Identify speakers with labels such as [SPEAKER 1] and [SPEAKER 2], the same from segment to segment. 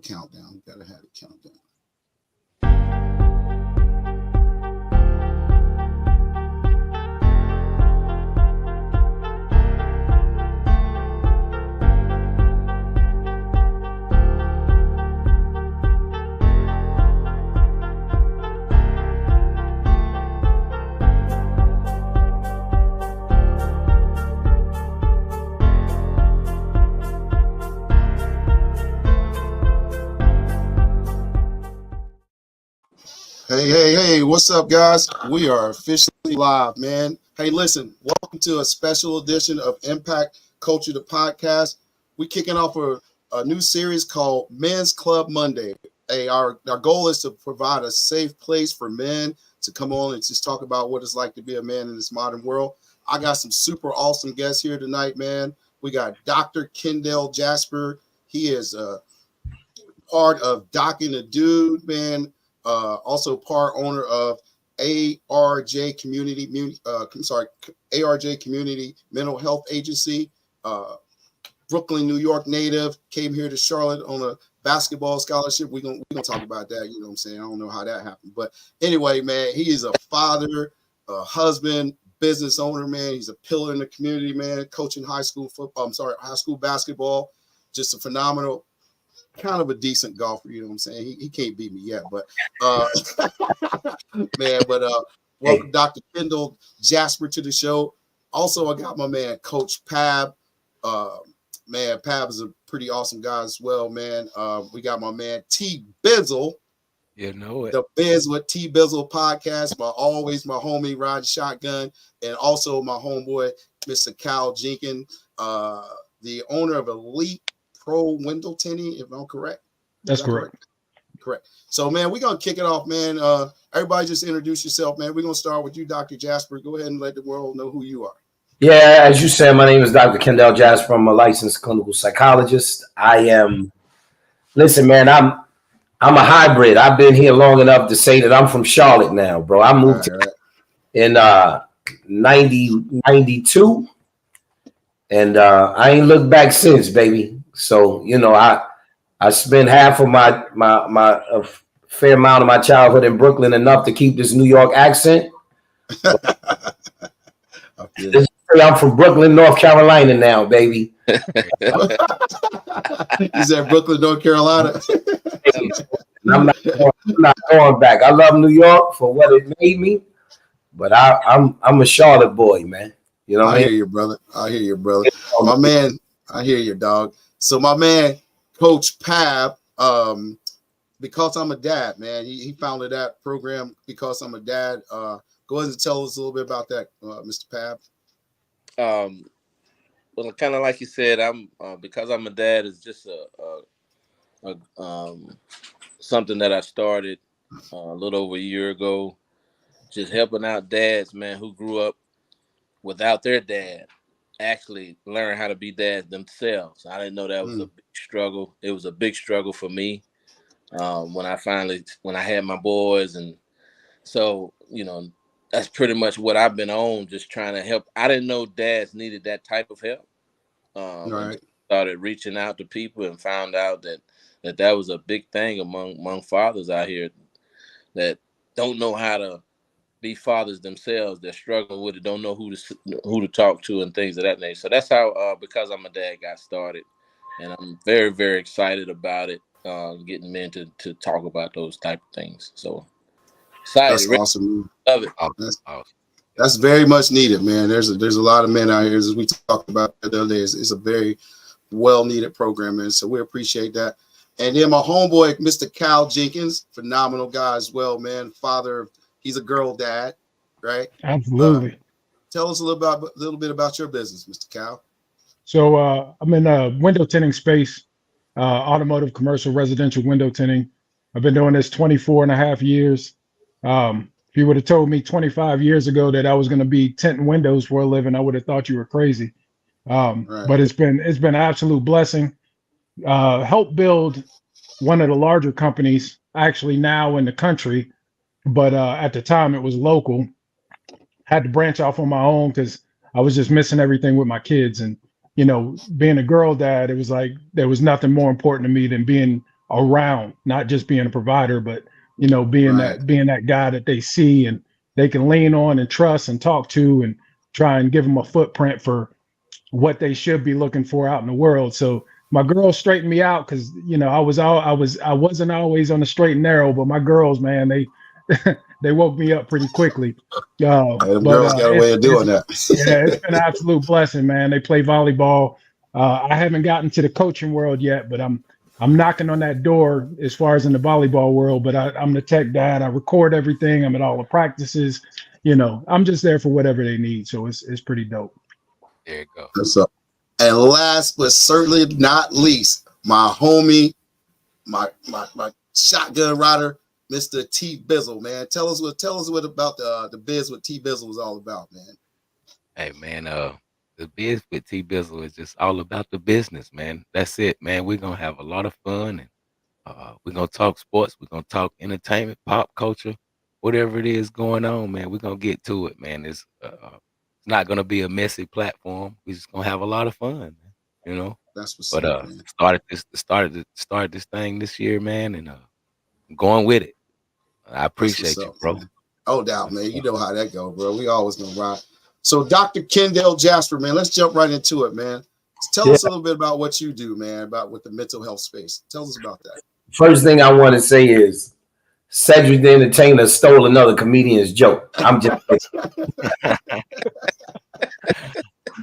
[SPEAKER 1] countdown. Gotta have a countdown. Hey, what's up, guys? We are officially live, man. Hey, listen, welcome to a special edition of Impact Culture, the podcast. We're kicking off a new series called Men's Club Monday. Hey, our goal is to provide a safe place for men to come on and just talk about what it's like to be a man in this modern world. I got some super awesome guests here tonight, man. We got Dr. Kendall Jasper. He is part of Docking the Dude, man. Also part owner of ARJ Community Mental Health Agency. Brooklyn, New York native, came here to Charlotte on a basketball scholarship. We're gonna talk about that. You know what I'm saying? I don't know how that happened, but anyway, man, he is a father, a husband, business owner, man. He's a pillar in the community, man. Coaching high school basketball. Just a phenomenal, kind of a decent golfer, you know what I'm saying? He can't beat me yet, but welcome Dr. Kendall Jasper to the show. Also, I got my man Coach Pab. Man, Pab is a pretty awesome guy as well, man. We got my man T Bizzle.
[SPEAKER 2] You know it.
[SPEAKER 1] The Biz with T Bizzle podcast. My homie riding shotgun, and also my homeboy Mr. Cal Jenkins, the owner of Elite Pro window tinting, if I'm correct.
[SPEAKER 3] That's correct.
[SPEAKER 1] Correct. So, man, we're going to kick it off, man. Everybody just introduce yourself, man. We're going to start with you, Dr. Jasper. Go ahead and let the world know who you are.
[SPEAKER 4] Yeah, as you said, my name is Dr. Kendall Jasper. I'm a licensed clinical psychologist. Listen, man, I'm a hybrid. I've been here long enough to say that I'm from Charlotte now, bro. I moved in 92, and I ain't looked back since, baby. So, you know, I spent half of my a fair amount of my childhood in Brooklyn, enough to keep this New York accent. I'm from Brooklyn, North Carolina now, baby.
[SPEAKER 1] Is that Brooklyn, North Carolina?
[SPEAKER 4] I'm not going back. I love New York for what it made me, but I'm a Charlotte boy, man. You know what I mean?
[SPEAKER 1] Hear you, brother. I hear you, brother. My man, I hear you, dog. So my man, Coach Pab, Because I'm a Dad, man. He founded that program, Because I'm a Dad. Go ahead and tell us a little bit about that, Mr. Pab.
[SPEAKER 2] Well, kind of like you said, I'm Because I'm a Dad is just something that I started a little over a year ago, just helping out dads, man, who grew up without their dad, actually learn how to be dads themselves. I didn't know that was a big struggle. It was a big struggle for me when I had my boys. And so, you know, that's pretty much what I've been on, just trying to help. I didn't know dads needed that type of help. Right. Started reaching out to people and found out that was a big thing among fathers out here that don't know how to be fathers themselves. They're struggling with it, don't know who to talk to and things of that nature. So that's how Because I'm a Dad got started, and I'm very, very excited about it, getting men to talk about those type of things. So excited.
[SPEAKER 1] That's awesome.
[SPEAKER 2] Love it.
[SPEAKER 1] That's very much needed, man. There's a lot of men out here, as we talked about the other day. It's a very well needed program, man. So we appreciate that. And then my homeboy, Mr. Cal Jenkins, phenomenal guy as well, man. Father, he's a girl dad, right?
[SPEAKER 3] Absolutely.
[SPEAKER 1] Tell us a little bit about your business, Mr. Cal.
[SPEAKER 3] So I'm in the window tinting space, automotive, commercial, residential window tinting. I've been doing this 24 and a half years. If you would have told me 25 years ago that I was going to be tinting windows for a living, I would have thought you were crazy. But it's been an absolute blessing. Helped build one of the larger companies actually now in the country, but at the time it was local. Had to branch off on my own because I was just missing everything with my kids. And, you know, being a girl dad, it was like there was nothing more important to me than being around, not just being a provider, but being
[SPEAKER 1] Right.
[SPEAKER 3] that guy that they see and they can lean on and trust and talk to, and try and give them a footprint for what they should be looking for out in the world. So my girls straightened me out, because I wasn't always on the straight and narrow, but my girls, man, they they woke me up pretty quickly.
[SPEAKER 1] Hey, them
[SPEAKER 3] But
[SPEAKER 1] girls got a way of doing that.
[SPEAKER 3] yeah, it's been an absolute blessing, man. They play volleyball. I haven't gotten to the coaching world yet, but I'm knocking on that door as far as in the volleyball world. But I'm the tech dad. I record everything. I'm at all the practices. I'm just there for whatever they need. So it's pretty dope.
[SPEAKER 5] There you go.
[SPEAKER 1] So, and last but certainly not least, my homie, my shotgun rider, Mr. T Bizzle, man. Tell us what about the biz what T Bizzle was all about, man.
[SPEAKER 5] Hey man, the biz with T Bizzle is just all about the business, man. That's it, man. We're gonna have a lot of fun, and we're gonna talk sports, we're gonna talk entertainment, pop culture, whatever it is going on, man. We're gonna get to it, man. It's not gonna be a messy platform. We're just gonna have a lot of fun, man, you know.
[SPEAKER 1] That's what's
[SPEAKER 5] But
[SPEAKER 1] up, man.
[SPEAKER 5] started this thing this year, man, and I'm going with it. I appreciate you,
[SPEAKER 1] up,
[SPEAKER 5] bro.
[SPEAKER 1] Man. Oh, doubt, man. You know how that go, bro. We always gonna ride. So, Dr. Kendall Jasper, man, let's jump right into it, man. Tell us a little bit about what you do, man, about with the mental health space. Tell us about that.
[SPEAKER 4] First thing I want to say is Cedric the Entertainer stole another comedian's joke. I'm just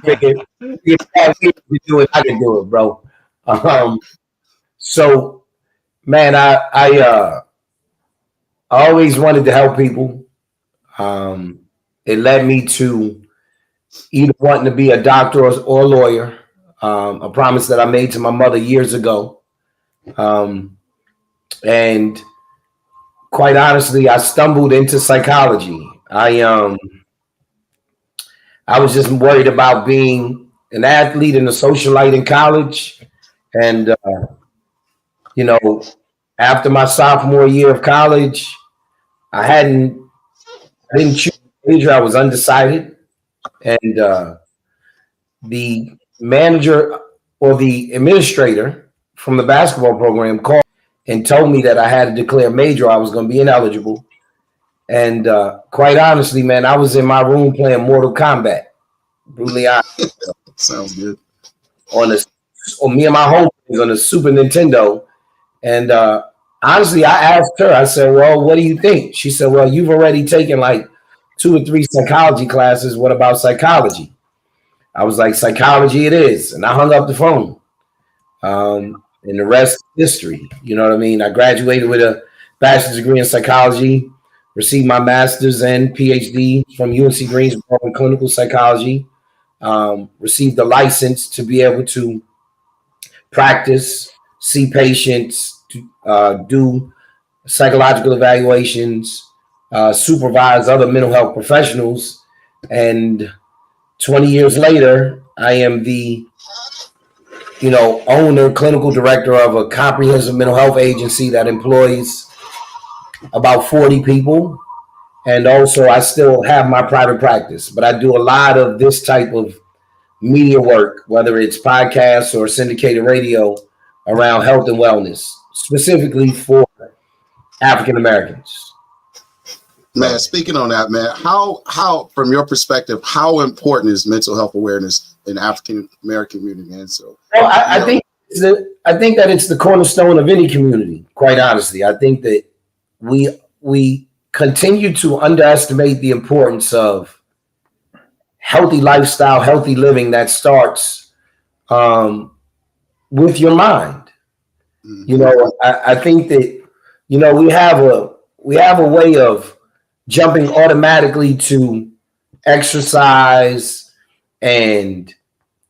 [SPEAKER 4] if you do it, I can do it, bro. So, man, I always wanted to help people. It led me to either wanting to be a doctor or a lawyer, a promise that I made to my mother years ago. And quite honestly, I stumbled into psychology. I was just worried about being an athlete and a socialite in college. And, after my sophomore year of college, I didn't choose a major. I was undecided. And the manager or the administrator from the basketball program called and told me that I had to declare a major. I was going to be ineligible. And quite honestly, man, I was in my room playing Mortal Kombat. Brutally honest.
[SPEAKER 1] Sounds good.
[SPEAKER 4] On me and my homeboys on the Super Nintendo. And honestly, I asked her, I said, well, what do you think? She said, well, you've already taken like 2 or 3 psychology classes. What about psychology? I was like, psychology it is. And I hung up the phone. And the rest is history. You know what I mean? I graduated with a bachelor's degree in psychology, received my master's and PhD from UNC Greensboro in clinical psychology, received a license to be able to practice, see patients, do psychological evaluations, supervise other mental health professionals. And 20 years later, I am the owner, clinical director of a comprehensive mental health agency that employs about 40 people. And also I still have my private practice, but I do a lot of this type of media work, whether it's podcasts or syndicated radio around health and wellness, specifically for African Americans.
[SPEAKER 1] Man, speaking on that, man, how from your perspective, how important is mental health awareness in African American community, man? So,
[SPEAKER 4] well, I think that it's the cornerstone of any community. Quite honestly, I think that we continue to underestimate the importance of healthy lifestyle, healthy living that starts with your mind. Mm-hmm. I think that we have a way of jumping automatically to exercise and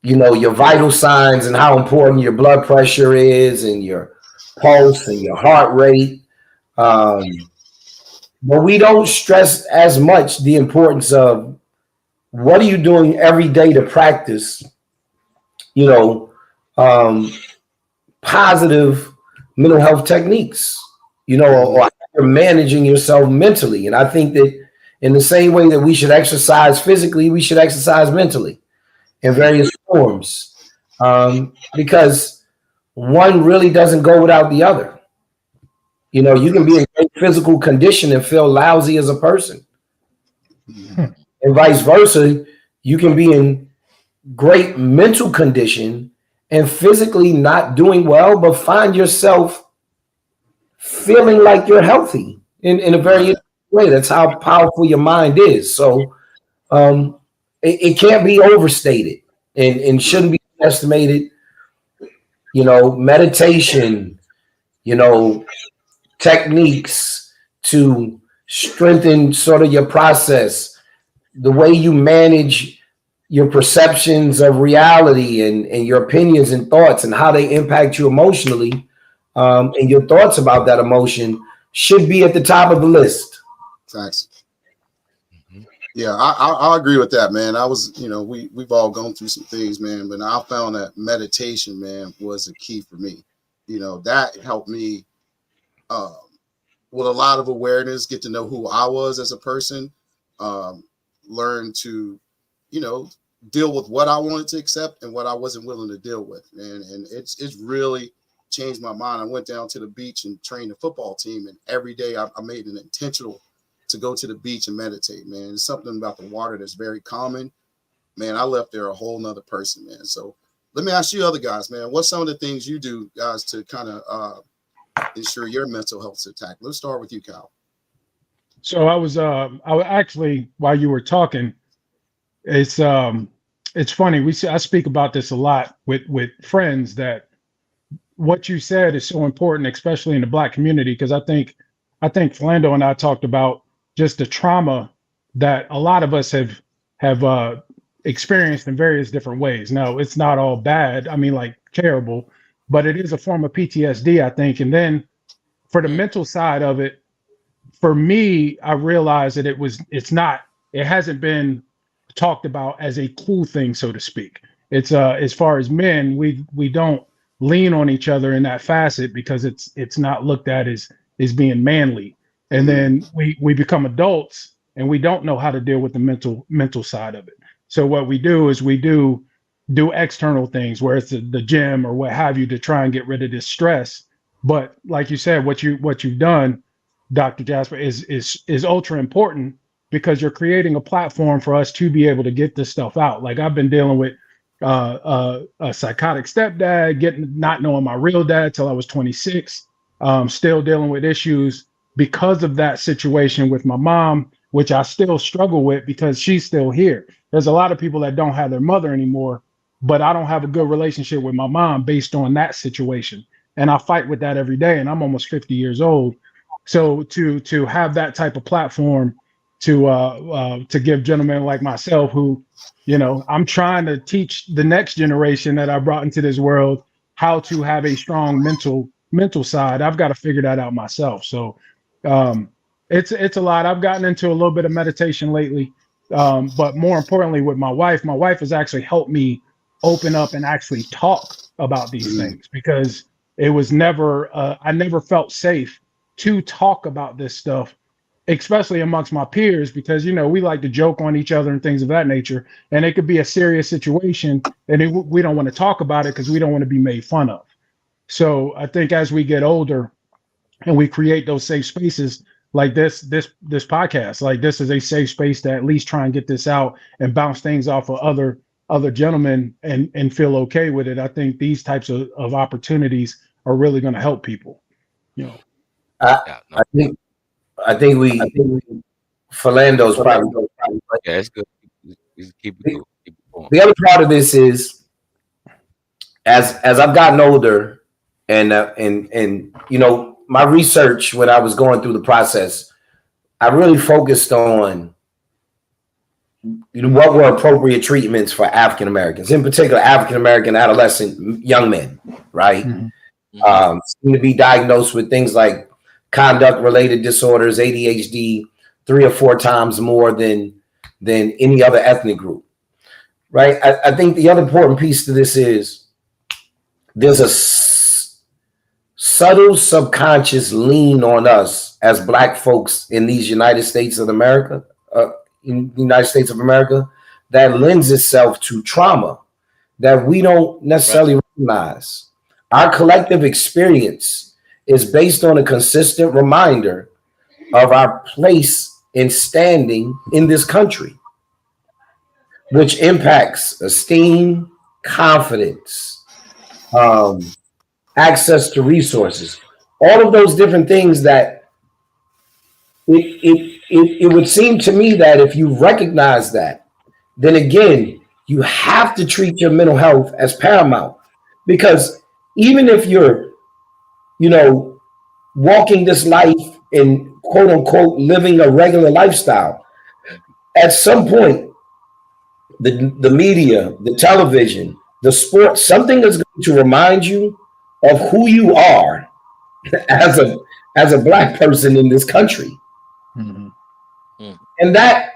[SPEAKER 4] your vital signs and how important your blood pressure is and your pulse and your heart rate. But we don't stress as much the importance of what are you doing every day to practice, positive mental health techniques, or you're managing yourself mentally. And I think that in the same way that we should exercise physically, we should exercise mentally in various forms, because one really doesn't go without the other. You know, you can be in great physical condition and feel lousy as a person. And vice versa, you can be in great mental condition and physically not doing well, but find yourself feeling like you're healthy in a very way. That's how powerful your mind is. So it can't be overstated and shouldn't be estimated. You know, meditation, you know, techniques to strengthen sort of your process, the way you manage your perceptions of reality and your opinions and thoughts and how they impact you emotionally, and your thoughts about that emotion should be at the top of the list.
[SPEAKER 1] Thanks. Yeah, I agree with that, man. I was, you know, we've all gone through some things, man, but I found that meditation, man, was a key for me. You know, that helped me with a lot of awareness, get to know who I was as a person, learn to, you know, deal with what I wanted to accept and what I wasn't willing to deal with, man. And it's really changed my mind. I went down to the beach and trained a football team, and every day I made an intentional to go to the beach and meditate, man. It's something about the water that's very common, man. I left there a whole nother person, man. So let me ask you other guys, man, what's some of the things you do, guys, to kind of ensure your mental health's intact? Let's start with you, Kyle.
[SPEAKER 3] So I was actually, while you were talking, it's funny. I speak about this a lot with friends, that what you said is so important, especially in the Black community, because I think Philando and I talked about just the trauma that a lot of us have experienced in various different ways. Now, it's not all bad. I mean, like terrible, but it is a form of PTSD, I think. And then for the mental side of it, for me, I realized that it hasn't been talked about as a cool thing, so to speak. It's as far as men, we don't lean on each other in that facet because it's not looked at as being manly. And then we become adults and we don't know how to deal with the mental side of it. So what we do is we do external things, where it's the gym or what have you, to try and get rid of this stress. But like you said, what you've done, Dr. Jasper, is ultra important, because you're creating a platform for us to be able to get this stuff out. Like, I've been dealing with a psychotic stepdad, not knowing my real dad till I was 26, still dealing with issues because of that situation with my mom, which I still struggle with because she's still here. There's a lot of people that don't have their mother anymore, but I don't have a good relationship with my mom based on that situation. And I fight with that every day, and I'm almost 50 years old. So to have that type of platform to give gentlemen like myself, who, you know, I'm trying to teach the next generation that I brought into this world how to have a strong mental side. I've got to figure that out myself. So it's a lot. I've gotten into a little bit of meditation lately, but more importantly, with my wife has actually helped me open up and actually talk about these things, because it was never I never felt safe to talk about this stuff, especially amongst my peers, because, you know, we like to joke on each other and things of that nature, and it could be a serious situation, and we don't want to talk about it because we don't want to be made fun of. So I think as we get older and we create those safe spaces like this podcast, like this is a safe space to at least try and get this out and bounce things off of other gentlemen and feel okay with it. I think these types of opportunities are really going to help people, you know.
[SPEAKER 4] I think Philando's probably.
[SPEAKER 5] Yeah, it's good. Just keep it going.
[SPEAKER 4] The other part of this is, as I've gotten older, and you know, my research when I was going through the process, I really focused on, you know, what were appropriate treatments for African Americans, in particular African American adolescent young men, right? Mm-hmm. Seem to be diagnosed with things like conduct-related disorders, ADHD, 3 or 4 times more than any other ethnic group, right? I think the other important piece to this is there's a subtle subconscious lean on us as Black folks in these United States of America, that lends itself to trauma that we don't necessarily recognize. Our collective experience is based on a consistent reminder of our place and standing in this country, which impacts esteem, confidence, access to resources, all of those different things that it would seem to me that if you recognize that, then again, you have to treat your mental health as paramount. Because even if you're, you know, walking this life and quote unquote living a regular lifestyle, at some point, the media, the television, the sports, something is going to remind you of who you are as a black person in this country.
[SPEAKER 3] Mhm.
[SPEAKER 4] And that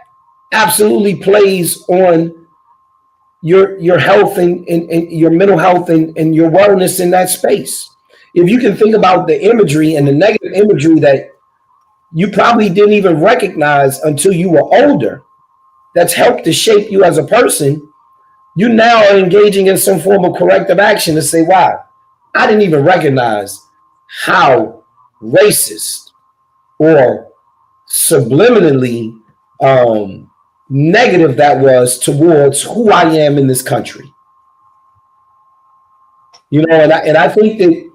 [SPEAKER 4] absolutely plays on your health and your mental health and your wellness in that space. If you can think about the imagery and the negative imagery that you probably didn't even recognize until you were older, that's helped to shape you as a person, you now are engaging in some form of corrective action to say, wow, I didn't even recognize how racist or subliminally negative that was towards who I am in this country. You know, and I think that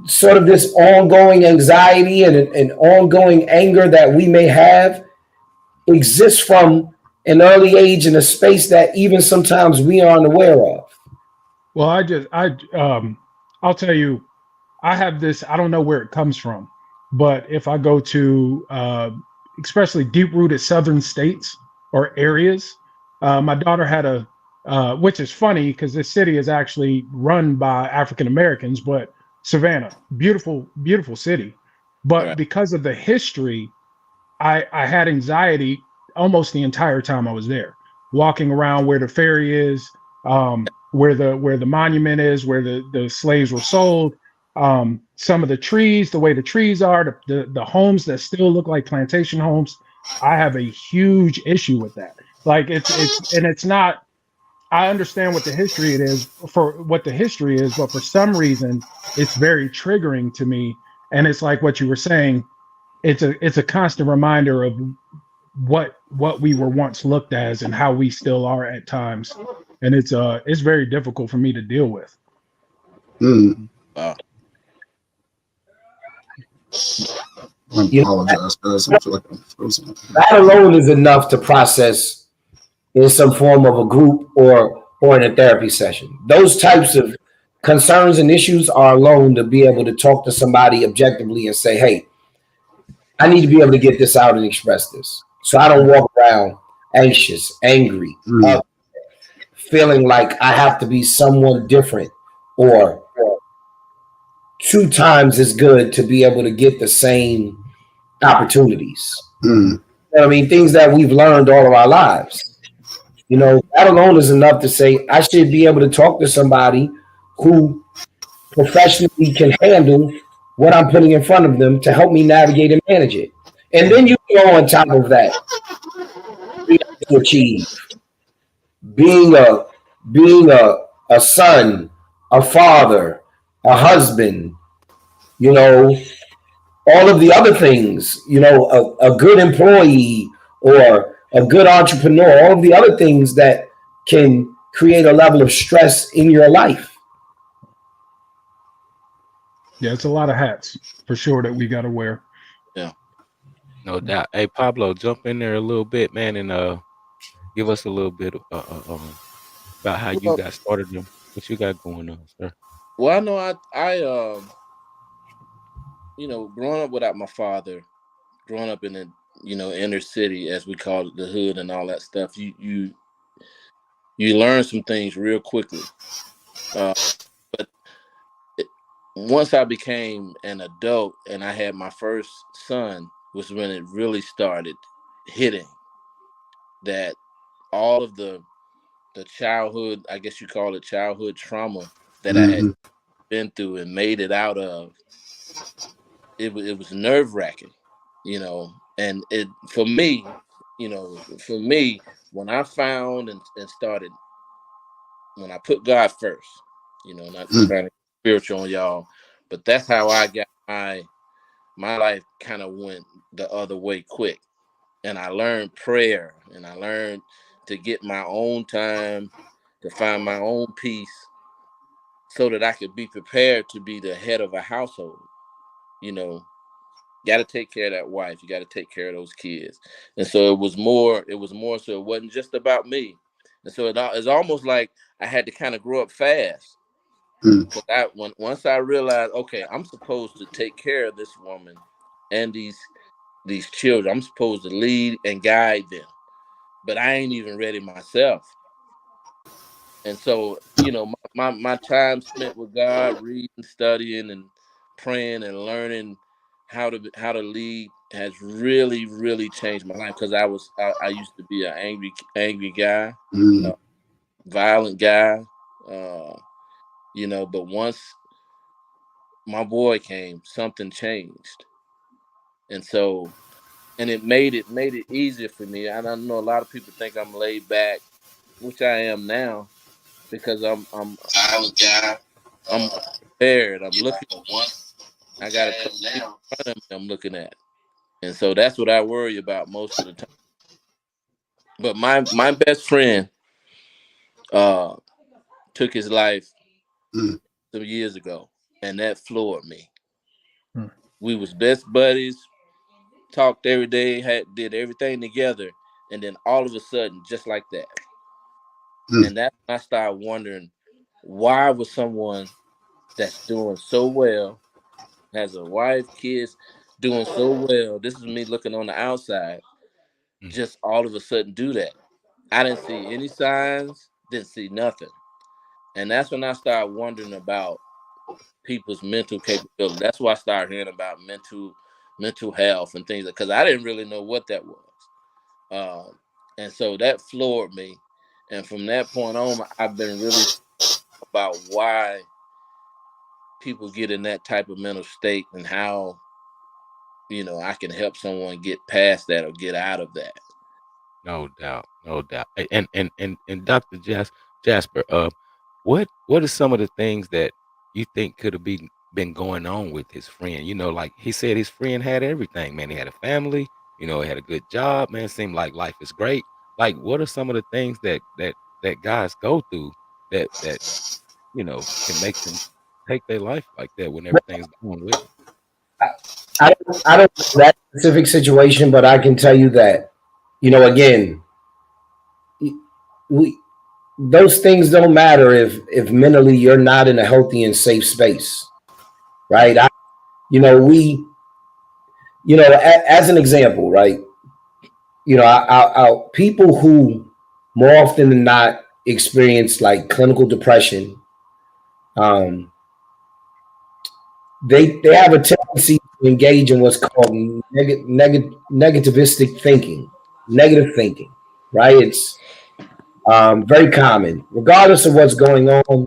[SPEAKER 4] sort of this ongoing anxiety and ongoing anger that we may have exists from an early age in a space that even sometimes we aren't aware of.
[SPEAKER 3] Well, I'll tell you, I have this. I don't know where it comes from, but if I go to especially deep-rooted southern states or areas, my daughter had which is funny because this city is actually run by African Americans, but Savannah, beautiful, beautiful city, but
[SPEAKER 2] Right.
[SPEAKER 3] because of the history, I had anxiety almost the entire time I was there, walking around where the ferry is, where the monument is, where the slaves were sold. Some of the trees, the way the trees are, the homes that still look like plantation homes. I have a huge issue with that. Like it's not. I understand what the history it is for what the history is, but for some reason it's very triggering to me. And it's like what you were saying. It's a constant reminder of what we were once looked as and how we still are at times, and it's very difficult for me to deal with.
[SPEAKER 1] Mm.
[SPEAKER 2] Wow.
[SPEAKER 1] I
[SPEAKER 4] You know,
[SPEAKER 1] apologize, guys. I feel like I'm frozen.
[SPEAKER 4] that alone is enough to process in some form of a group or in a therapy session. Those types of concerns and issues are alone to be able to talk to somebody objectively and say, hey, I need to be able to get this out and express this. So I don't walk around anxious, angry,
[SPEAKER 1] Mm.
[SPEAKER 4] feeling like I have to be someone different or two times as good to be able to get the same opportunities.
[SPEAKER 1] Mm.
[SPEAKER 4] You know what I mean, things that we've learned all of our lives. You know, that alone is enough to say I should be able to talk to somebody who professionally can handle what I'm putting in front of them to help me navigate and manage it. And then you go on top of that, being able to achieve, being a being a son, a father, a husband, you know, all of the other things, you know, a good employee or a good entrepreneur, all of the other things that can create a level of stress in your life.
[SPEAKER 3] Yeah, it's a lot of hats for sure that we got to wear.
[SPEAKER 2] Yeah.
[SPEAKER 5] No doubt. Hey, Pablo, jump in there a little bit, man, and give us a little bit about how you
[SPEAKER 2] Well,
[SPEAKER 5] got started and what you got going on, sir.
[SPEAKER 2] well, I know growing up without my father, growing up in the inner city as we call it, the hood and all that stuff, you learn some things real quickly. Uh, but it, once I became an adult and I had my first son, was when it really started hitting that all of the childhood, I guess you call it childhood trauma that I had
[SPEAKER 1] Mm.
[SPEAKER 2] been through and made it out of, it was nerve wracking, and it for me, when I found and started, when I put God first, not
[SPEAKER 1] Mm.
[SPEAKER 2] trying to be spiritual on y'all, But that's how I got my life kind of went the other way quick. And I learned prayer, and I learned to get my own time, to find my own peace, so that I could be prepared to be the head of a household. You know, got to take care of that wife. You got to take care of those kids. And so it was more so it wasn't just about me. And so it's almost like I had to kind of grow up fast.
[SPEAKER 1] Mm.
[SPEAKER 2] Because once I realized, okay, I'm supposed to take care of this woman and these children. I'm supposed to lead and guide them. But I ain't even ready myself. And so, my time spent with God, reading, studying, and praying and learning how to lead has really, really changed my life. Because I used to be an angry guy,
[SPEAKER 1] Mm.
[SPEAKER 2] violent guy, but once my boy came, something changed. And so, and it made it easier for me. And I know a lot of people think I'm laid back, which I am now, because
[SPEAKER 1] Violent guy.
[SPEAKER 2] I'm prepared. I'm
[SPEAKER 1] You
[SPEAKER 2] looking.
[SPEAKER 1] know, one,
[SPEAKER 2] I
[SPEAKER 1] which
[SPEAKER 2] got a
[SPEAKER 1] I
[SPEAKER 2] couple
[SPEAKER 1] am
[SPEAKER 2] people
[SPEAKER 1] now.
[SPEAKER 2] in front of me I'm looking at, and so that's what I worry about most of the time. But my best friend uh took his life
[SPEAKER 1] Mm.
[SPEAKER 2] some years ago, and that floored me.
[SPEAKER 3] Hmm.
[SPEAKER 2] We was best buddies, talked every day, did everything together, and then all of a sudden, just like that,
[SPEAKER 1] Mm.
[SPEAKER 2] and that's when I started wondering, why was someone that's doing so well, has a wife, kids, doing so well. This is me looking on the outside.
[SPEAKER 5] Mm.
[SPEAKER 2] Just all of a sudden do that. I didn't see any signs, didn't see nothing. And that's when I started wondering about people's mental capability. That's why I started hearing about mental health and things, because I didn't really know what that was. And so that floored me. And from that point on, I've been really about why people get in that type of mental state, and how I can help someone get past that or get out of that.
[SPEAKER 5] No doubt, no doubt. And Dr. Jasper, what are some of the things that you think could have been going on with his friend? Like he said, his friend had everything, man. He had a family, he had a good job, man. Seemed like life is great. Like, what are some of the things that guys go through that can make them take their life like that when everything's going with them?
[SPEAKER 4] I don't know that specific situation, but I can tell you that, again, we those things don't matter if mentally you're not in a healthy and safe space, right? We, as an example, right? People who more often than not experience like clinical depression, um, they have a tendency to engage in what's called negativistic thinking, negative thinking, right? It's very common, regardless of what's going on.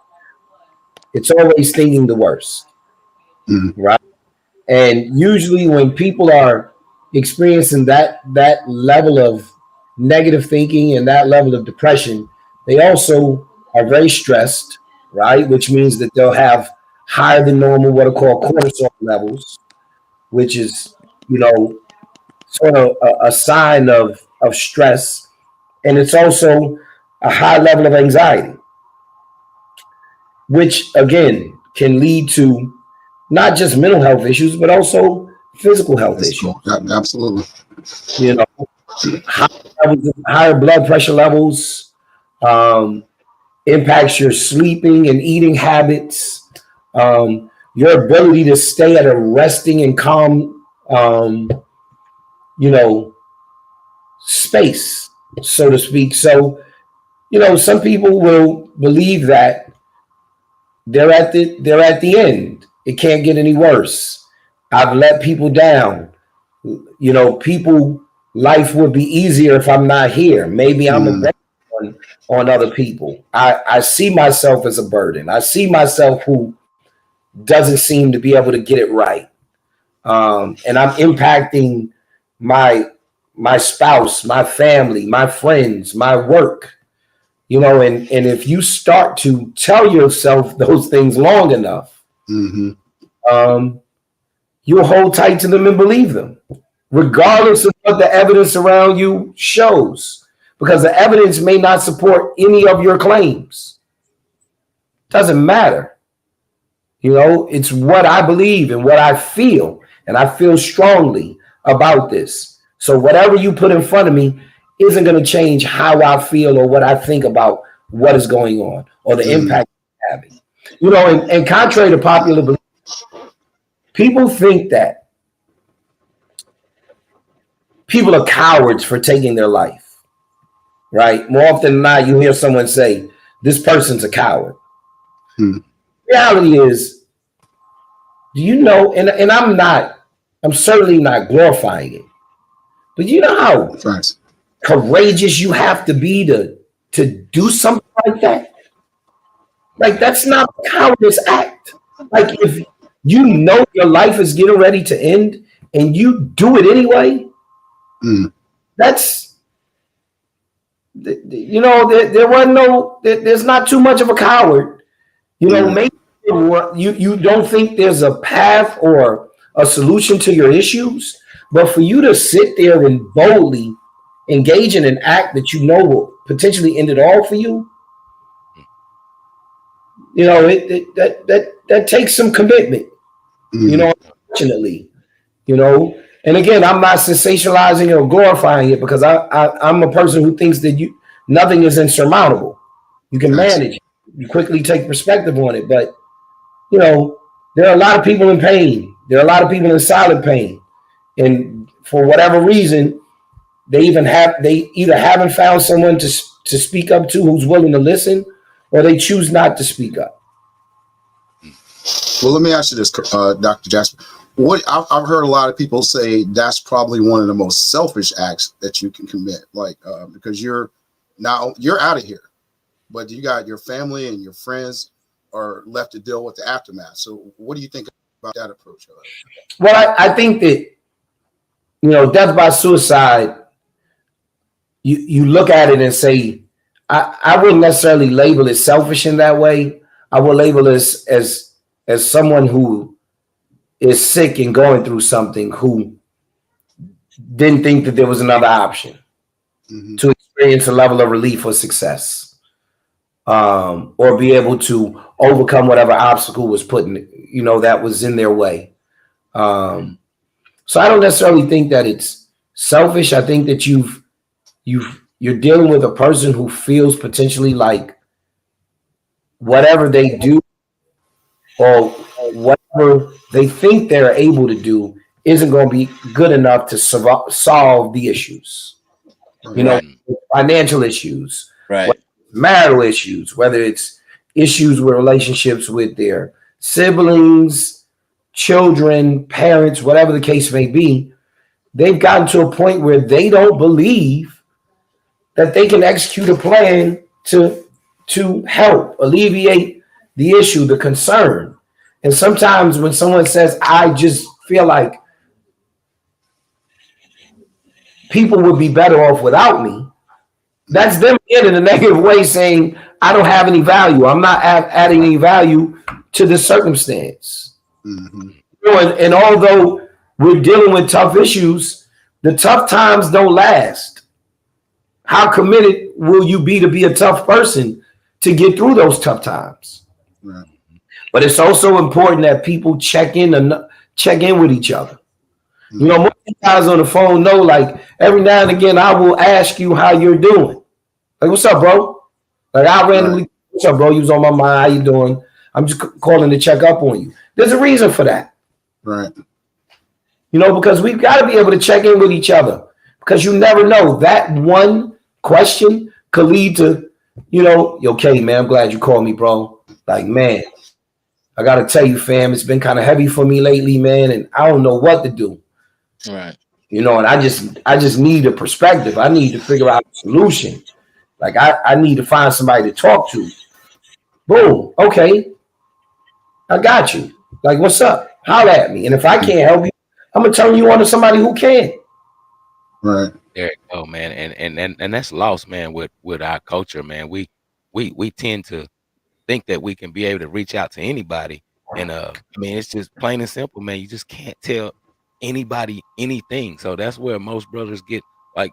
[SPEAKER 4] It's always thinking the worst,
[SPEAKER 1] Mm.
[SPEAKER 4] right? And usually, when people are experiencing that level of negative thinking and that level of depression, they also are very stressed, right? Which means that they'll have higher than normal what are called cortisol levels, which is, you know, sort of a sign of stress. And it's also a high level of anxiety, which again can lead to not just mental health issues, but also physical health
[SPEAKER 1] That's
[SPEAKER 4] issues.
[SPEAKER 1] cool. Absolutely.
[SPEAKER 4] You know, higher blood pressure levels, um, impacts your sleeping and eating habits, your ability to stay at a resting and calm, you know, space, so to speak. So, some people will believe that they're at the end. It can't get any worse. I've let people down. People, life would be easier if I'm not here. Maybe I'm a
[SPEAKER 1] Mm.
[SPEAKER 4] burden on other people. I see myself as a burden. I see myself who doesn't seem to be able to get it right. And I'm impacting my my spouse, my family, my friends, my work. And if you start to tell yourself those things long enough,
[SPEAKER 1] Mm-hmm.
[SPEAKER 4] you'll hold tight to them and believe them, regardless of what the evidence around you shows, because the evidence may not support any of your claims. Doesn't matter. It's what I believe and what I feel, and I feel strongly about this. So whatever you put in front of me isn't going to change how I feel or what I think about what is going on or the impact it's having. And contrary to popular belief, people think that people are cowards for taking their life, right? More often than not, you hear someone say, this person's a coward. Reality is, do you know, and I'm certainly not glorifying it, but you know how courageous you have to be to do something like that? Like, that's not a cowardice act. Like, if you know your life is getting ready to end and you do it anyway, that's, there wasn't there's not too much of a coward. Maybe you don't think there's a path or a solution to your issues, but for you to sit there and boldly engage in an act that will potentially end it all for you, that takes some commitment. Unfortunately, and again, I'm not sensationalizing or glorifying it, because I'm a person who thinks that nothing is insurmountable. You can manage it. You quickly take perspective on it, but there are a lot of people in pain. There are a lot of people in silent pain, and for whatever reason, they either haven't found someone to speak up to who's willing to listen, or they choose not to speak up.
[SPEAKER 1] Well, let me ask you this, Dr. Jasper. I've heard a lot of people say that's probably one of the most selfish acts that you can commit, because you're out of here, but you got your family and your friends are left to deal with the aftermath. So what do you think about that approach?
[SPEAKER 4] Well, I think that, death by suicide, you look at it and say, I wouldn't necessarily label it selfish in that way. I would label it as someone who is sick and going through something, who didn't think that there was another option to experience a level of relief or success, or be able to overcome whatever obstacle was that was in their way. So I don't necessarily think that it's selfish. I think that you're dealing with a person who feels potentially like whatever they do or whatever they think they're able to do isn't going to be good enough to solve the issues. Financial issues,
[SPEAKER 2] right?
[SPEAKER 4] Marital issues, whether it's issues with relationships with their siblings, children, parents, whatever the case may be. They've gotten to a point where they don't believe that they can execute a plan to help alleviate the issue, the concern. And sometimes when someone says, I just feel like people would be better off without me, that's them in a negative way saying, I don't have any value. I'm not adding any value to this circumstance. And although we're dealing with tough issues, the tough times don't last. How committed will you be to be a tough person to get through those tough times? Right. But it's also important that people check in with each other. Most guys on the phone know, like, every now and again, I will ask you how you're doing. Like, what's up, bro? Like, I randomly, what's up, bro? You was on my mind. How you doing? I'm just calling to check up on you. There's a reason for that. Right. Because we've got to be able to check in with each other, because you never know. That one question could lead to, okay, man, I'm glad you called me, bro. Like, man, I got to tell you, fam, it's been kind of heavy for me lately, man, and I don't know what to do.
[SPEAKER 2] Right.
[SPEAKER 4] And I just need a perspective. I need to figure out a solution. Like, I need to find somebody to talk to. Boom. Okay. I got you. Like, what's up? Holler at me. And if I can't help you, I'm going to turn you on to somebody who can.
[SPEAKER 1] Right.
[SPEAKER 5] There you go, man. And that's lost, man, with our culture, man. We tend to think that we can be able to reach out to anybody And I mean, it's just plain and simple, man. You just can't tell anybody anything. So that's where most brothers get like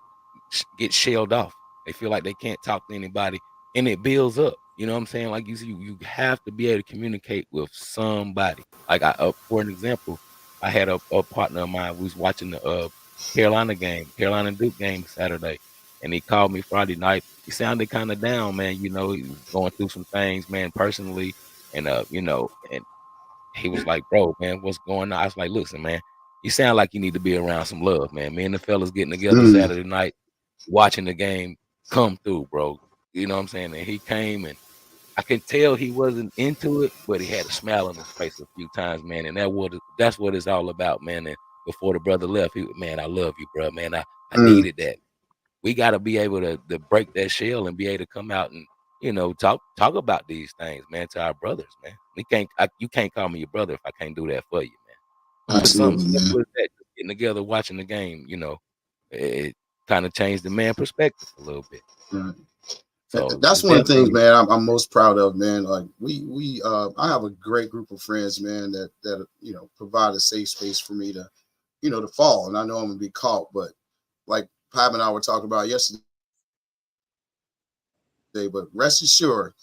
[SPEAKER 5] get shelled off. They feel like they can't talk to anybody, and it builds up. You know what I'm saying? Like you see, you have to be able to communicate with somebody. Like for an example, I had a partner of mine. We was watching the Carolina Duke game Saturday, and he called me Friday night. He sounded kind of down, man. You know, he was going through some things, man, personally, and and he was like, "Bro, man, what's going on?" I was like, "Listen, man, you sound like you need to be around some love, man. Me and the fellas getting together Saturday night, watching the game come through, bro. You know what I'm saying?" And he came, and I can tell he wasn't into it, but he had a smile on his face a few times, man. And that's what it's all about, man. And before the brother left, man, I love you, bro, man. I needed that. We got to be able to break that shell and be able to come out and talk about these things, man, to our brothers, man. You can't call me your brother if I can't do that for you, man. Just something simple as that, just getting together, watching the game, it kind of changed the man perspective a little bit.
[SPEAKER 1] Right.
[SPEAKER 5] So
[SPEAKER 1] that's one of the things, man, I'm most proud of, man. Like I have a great group of friends, man, that provide a safe space for me to, to fall. And I know I'm gonna be caught, but like Pab and I were talking about yesterday, but rest assured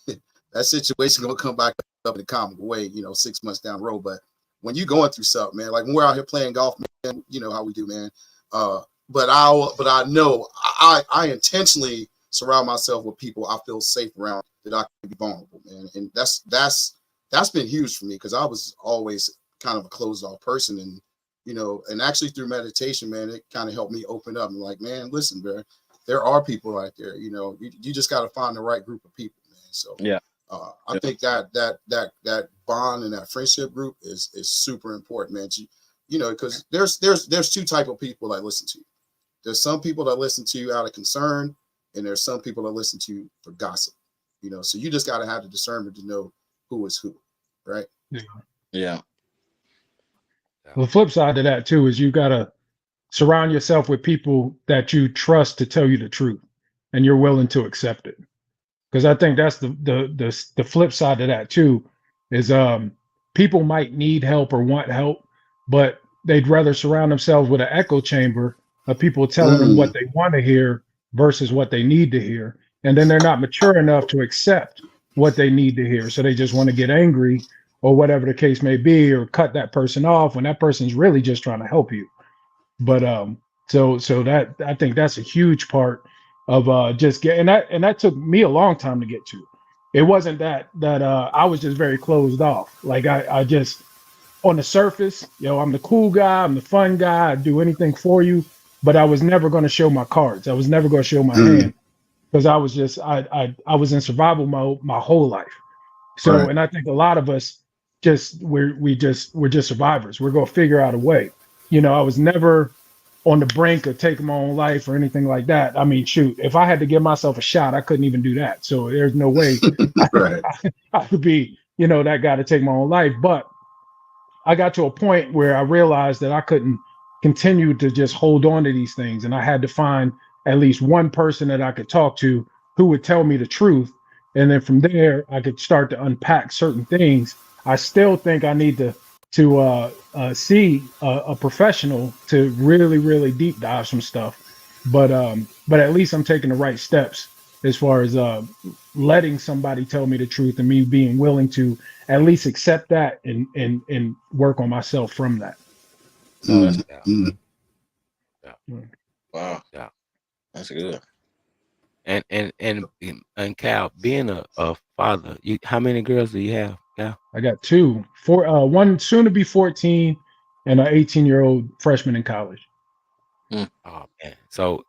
[SPEAKER 1] that situation gonna come back up in a comical way, 6 months down the road. But when you're going through something, man, like when we're out here playing golf, man, you know how we do, man. But I know I intentionally surround myself with people I feel safe around, that I can be vulnerable, man. And that's been huge for me, because I was always kind of a closed off person. And and actually through meditation, man, it kind of helped me open up and like, man, listen, bro, there are people out there, you just got to find the right group of people, man. So
[SPEAKER 2] yeah,
[SPEAKER 1] I think that bond and that friendship group is super important, man. Because there's two type of people I listen to. There's some people that listen to you out of concern, and there's some people that listen to you for gossip. So you just got to have the discernment to know who is who, right?
[SPEAKER 2] Yeah.
[SPEAKER 3] Well, the flip side to that too is you got to surround yourself with people that you trust to tell you the truth, and you're willing to accept it. Because I think that's the flip side to that too, is people might need help or want help, but they'd rather surround themselves with an echo chamber of people telling them what they want to hear versus what they need to hear. And then they're not mature enough to accept what they need to hear. So they just want to get angry or whatever the case may be, or cut that person off when that person's really just trying to help you. But so that, I think that's a huge part of just getting that. And that took me a long time to get to. It wasn't that I was just very closed off. Like I just, on the surface, I'm the cool guy, I'm the fun guy, I do anything for you, but I was never going to show my cards. I was never going to show my hand, because I was just I was in survival mode my whole life. So right. And I think a lot of us we're just survivors. We're going to figure out a way. I was never on the brink of taking my own life or anything like that. I mean, shoot, if I had to give myself a shot, I couldn't even do that. So there's no way I could be, that guy to take my own life. But I got to a point where I realized that I couldn't continue to just hold on to these things. And I had to find at least one person that I could talk to who would tell me the truth. And then from there, I could start to unpack certain things. I still think I need to see a professional to really, really deep dive some stuff. But at least I'm taking the right steps as far as letting somebody tell me the truth, and me being willing to at least accept that and work on myself from that.
[SPEAKER 2] Wow.
[SPEAKER 5] Yeah.
[SPEAKER 2] That's good.
[SPEAKER 5] And Cal, being a father, how many girls do you have, Cal?
[SPEAKER 3] I got two, one soon to be 14, and an 18-year-old freshman in college.
[SPEAKER 5] Oh man, so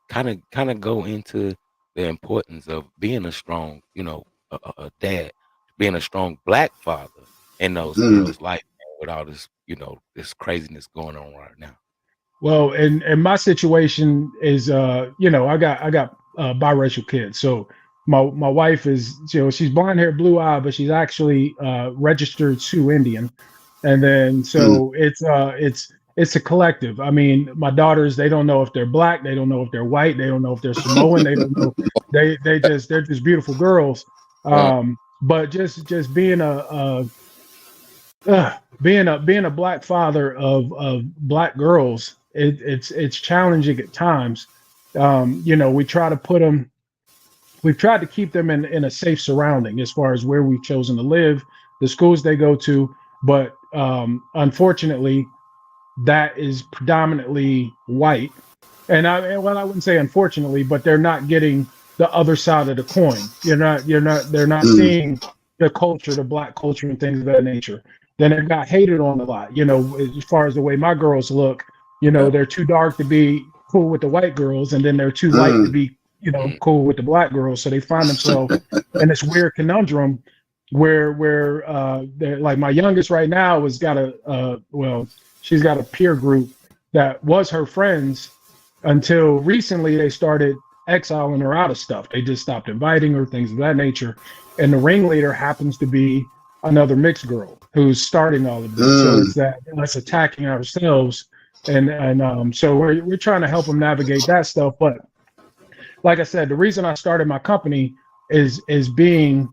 [SPEAKER 5] kind of go into the importance of being a strong, a dad, being a strong Black father in those girls' life, with all this, this craziness going on right now.
[SPEAKER 3] Well, and my situation is, I got biracial kids. So my wife is, she's blonde hair, blue eye, but she's actually registered Sioux Indian. And then so it's a collective. I mean, my daughters, they don't know if they're Black, they don't know if they're white, they don't know if they're Samoan, they don't know. They're just beautiful girls. But just being being a black father of black girls, it's challenging at times. You know, we've tried to keep them in a safe surrounding as far as where we've chosen to live, the schools they go to, but unfortunately, that is predominantly white. Well, I wouldn't say unfortunately, but they're not getting the other side of the coin. They're not
[SPEAKER 1] Mm,
[SPEAKER 3] seeing the culture, the black culture, and things of that nature. Then it got hated on a lot. You know, as far as the way my girls look, you know,
[SPEAKER 2] Yep.
[SPEAKER 3] they're too dark to be cool with the white girls, and then they're too light to
[SPEAKER 1] mm,
[SPEAKER 3] be, you know,
[SPEAKER 5] Mm.
[SPEAKER 3] cool with the black girls. So they find themselves in this weird conundrum where they're like my youngest right now has got she's got a peer group that was her friends until recently they started exiling her out of stuff. They just stopped inviting her, things of that nature. And the ringleader happens to be another mixed girl who's starting all of this. So
[SPEAKER 1] mm,
[SPEAKER 3] it's that us attacking ourselves, and so we're trying to help them navigate that stuff. But like I said, the reason I started my company is being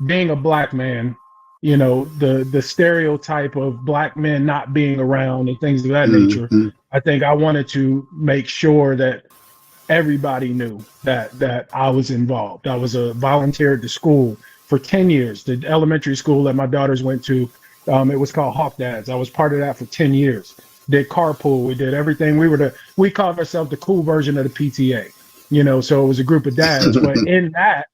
[SPEAKER 3] a black man. You know, the stereotype of black men not being around and things of that
[SPEAKER 1] mm,
[SPEAKER 3] nature.
[SPEAKER 1] mm,
[SPEAKER 3] I think I wanted to make sure that everybody knew that I was involved. I was a volunteer at the school for 10 years. The elementary school that my daughters went to, it was called Hawk Dads. I was part of that for 10 years. Did carpool, we did everything. We called ourselves the cool version of the PTA. You know, so it was a group of dads. But in that,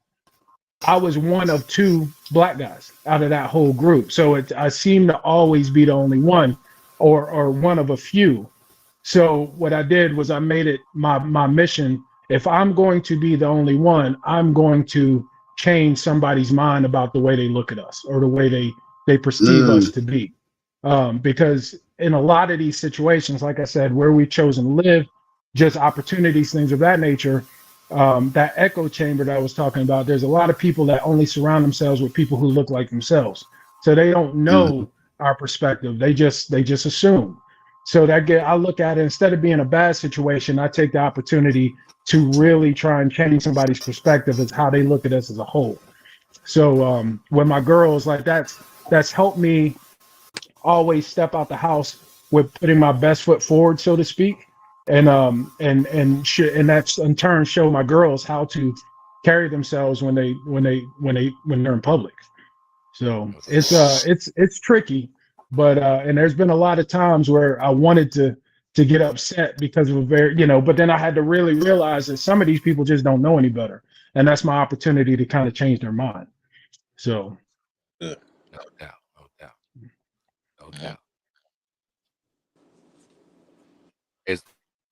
[SPEAKER 3] I was one of two black guys out of that whole group. So I seemed to always be the only one or one of a few. So what I did was I made it my mission. If I'm going to be the only one, I'm going to change somebody's mind about the way they look at us or the way they perceive us
[SPEAKER 1] mm,
[SPEAKER 3] to be. Because in a lot of these situations, like I said, where we've chosen to live, just opportunities, things of that nature, that echo chamber that I was talking about, there's a lot of people that only surround themselves with people who look like themselves. So they don't
[SPEAKER 1] mm,
[SPEAKER 3] know our perspective. They just assume. So I look at it instead of being a bad situation, I take the opportunity to really try and change somebody's perspective as how they look at us as a whole. So when my girls like that's helped me always step out the house with putting my best foot forward, so to speak, and that's in turn show my girls how to carry themselves when they're in public. So it's tricky, but and there's been a lot of times where I wanted to get upset because of a very but then I had to really realize that some of these people just don't know any better, and that's my opportunity to kind of change their mind. So
[SPEAKER 2] Good.
[SPEAKER 5] No doubt. No doubt. No
[SPEAKER 2] Mhm.
[SPEAKER 5] doubt. Is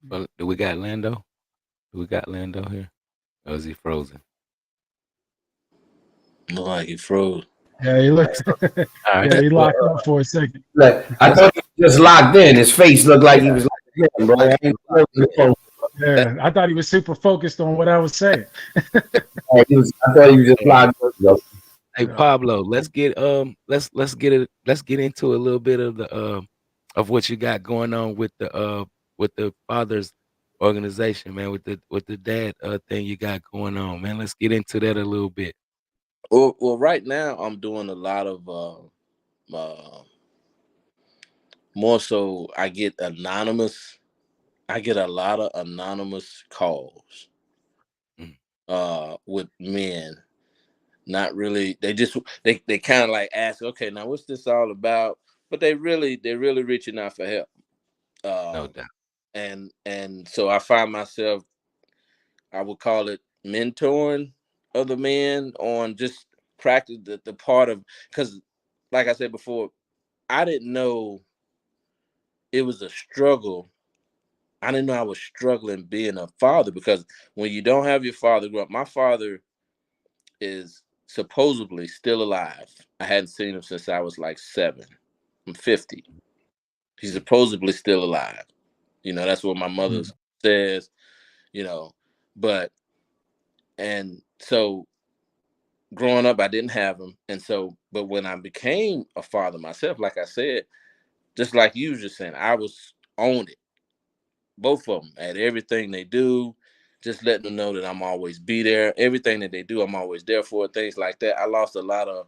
[SPEAKER 5] well, do we got Lando? Do we got Lando here? Or is he frozen?
[SPEAKER 2] Look like he froze.
[SPEAKER 3] yeah, he look,
[SPEAKER 5] All right.
[SPEAKER 3] yeah, he
[SPEAKER 4] Well,
[SPEAKER 3] locked up for a second.
[SPEAKER 4] look, I thought he was just locked in. His face looked like he was locked in, bro.
[SPEAKER 2] Like
[SPEAKER 4] I
[SPEAKER 2] he
[SPEAKER 4] ain't
[SPEAKER 2] was locked
[SPEAKER 4] know
[SPEAKER 2] in.
[SPEAKER 4] he
[SPEAKER 2] That
[SPEAKER 3] Yeah, I thought he was super focused on what I was saying.
[SPEAKER 4] I thought he was just
[SPEAKER 5] Uh,
[SPEAKER 4] locked in, bro.
[SPEAKER 5] hey
[SPEAKER 3] Yeah.
[SPEAKER 5] Pablo, let's get into a little bit of the of what you got going on with the fathers organization, man, with the dad thing you got going on, man. Let's get into that a little bit.
[SPEAKER 2] well, right now I'm doing a lot of uh, more so. I get a lot of anonymous calls
[SPEAKER 5] Mm.
[SPEAKER 2] with men. Not really. They kind of like ask, okay, now what's this all about? But they're really reaching out for help.
[SPEAKER 5] No
[SPEAKER 2] Um,
[SPEAKER 5] doubt.
[SPEAKER 2] and so I find myself, I would call it mentoring other men on just practice the part of, because like I said before, I didn't know it was a struggle. I didn't know I was struggling being a father, because when you don't have your father grow up, my father is supposedly still alive. I hadn't seen him since I was like 7. I'm 50. He's
[SPEAKER 5] Mm.
[SPEAKER 2] supposedly still alive. That's what my mother
[SPEAKER 3] Mm.
[SPEAKER 2] says, you know. But and so growing up I didn't have him. And so but when I became a father myself, like I said, just like you was just saying, I was on it. Both of them at everything they do, just letting them know that I'm always be there. Everything that they do, I'm always there for. Things like that. I lost a lot of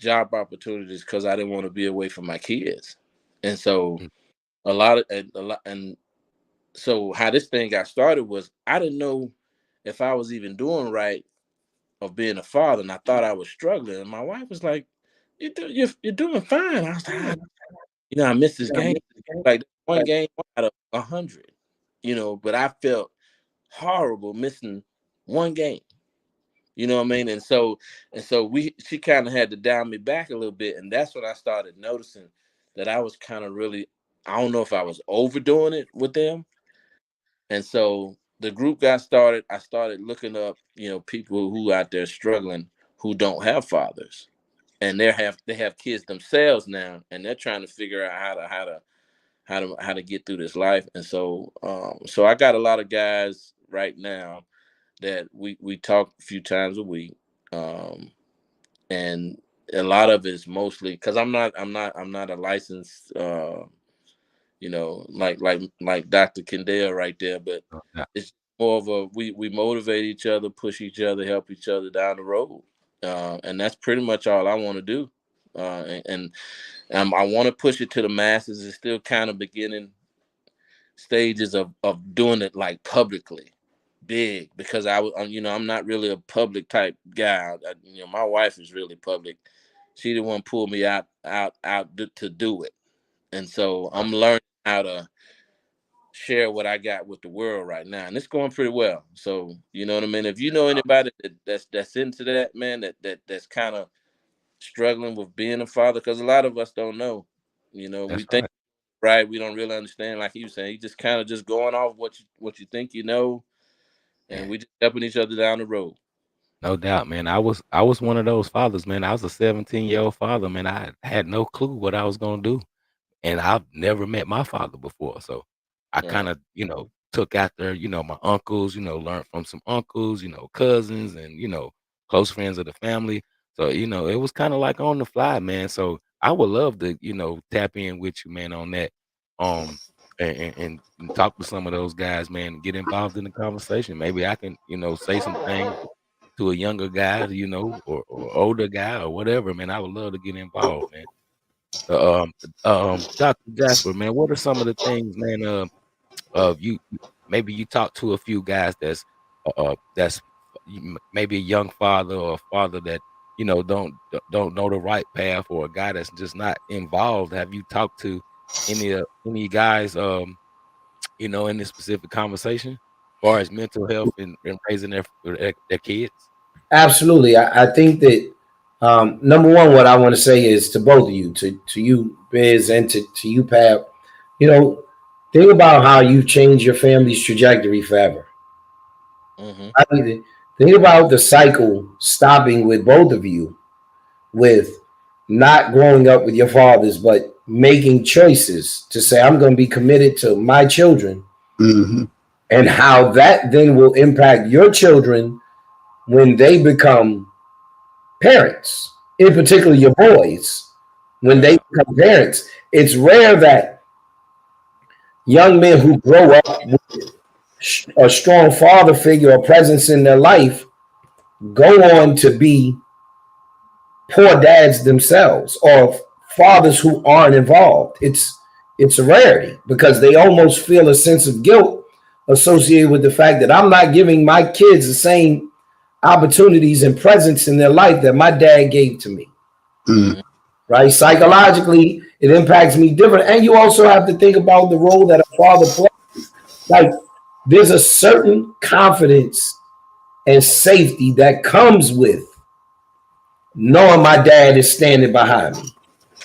[SPEAKER 2] job opportunities because I didn't want to be away from my kids. And so and so how this thing got started was I didn't know if I was even doing right of being a father, and I thought I was struggling. And my wife was like, you're doing fine." I was like, I missed this game, like one game out of 100, but I felt horrible missing one game. You know what I mean? And so she kind of had to dial me back a little bit, and that's when I started noticing that I was kind of really, I don't know if I was overdoing it with them. And so the group got started. I started looking up, people who out there struggling who don't have fathers, and they have kids themselves now, and they're trying to figure out how to get through this life. And so I got a lot of guys right now that we talk a few times a week, and a lot of it's mostly because I'm not a licensed like Dr. Kendall right there, but
[SPEAKER 5] Yeah,
[SPEAKER 2] it's more of a we motivate each other, push each other, help each other down the road, and that's pretty much all I want to do. And I want to push it to the masses. It's still kind of beginning stages of doing it like publicly, big, because I'm not really a public type guy. My wife is really public. She the one pulled me out to do it, and so I'm learning how to share what I got with the world right now, and it's going pretty well. So you know what I mean. If you know anybody that's into that, man, that's kind of struggling with being a father, because a lot of us don't know. We
[SPEAKER 5] that's
[SPEAKER 2] think
[SPEAKER 5] right.
[SPEAKER 2] right, we don't really understand. Like he was saying, he just kind of just going off what you think and
[SPEAKER 5] Yeah,
[SPEAKER 2] we just helping each other down the road.
[SPEAKER 5] no doubt, man. I was one of those fathers, man. I was a 17-year-old father, man. I had no clue what I was gonna do. And I've never met my father before. So I kind
[SPEAKER 2] Right.
[SPEAKER 5] of, took after, my uncles, learned from some uncles, cousins and, close friends of the family. So, it was kind of like on the fly, man. So I would love to, tap in with you, man, on that. Um and talk to some of those guys, man, and get involved in the conversation. Maybe I can, say some things to a younger guy, or older guy or whatever, man. I would love to get involved, man. Uh, Um, Dr. Jasper, man, what are some of the things, man? You maybe you talk to a few guys that's maybe a young father or a father that don't know the right path, or a guy that's just not involved. Have you talked to any guys in this specific conversation, as far as mental health and raising their kids?
[SPEAKER 4] Absolutely. I think that number one, what I want to say is to both of you, to you, Biz, and to you, Pap, you know, think about how you changed your family's trajectory forever.
[SPEAKER 2] Mm-hmm.
[SPEAKER 4] I mean, think about the cycle stopping with both of you, with not growing up with your fathers, but making choices to say, I'm going to be committed to my children,
[SPEAKER 1] Mm-hmm.
[SPEAKER 4] and how that then will impact your children when they become parents, in particular your boys, when they
[SPEAKER 5] Yeah,
[SPEAKER 4] become parents. It's rare that young men who grow up with a strong father figure or presence in their life go on to be poor dads themselves, or fathers who aren't involved. It's a rarity because they almost feel a sense of guilt associated with the fact that I'm not giving my kids the same opportunities and presence in their life that my dad gave to me.
[SPEAKER 1] Mm-hmm.
[SPEAKER 2] Mm-hmm.
[SPEAKER 4] Right? Psychologically, it impacts me different. And you also have to think about the role that a father plays. Like, there's a certain confidence and safety that comes with knowing my dad is standing behind me.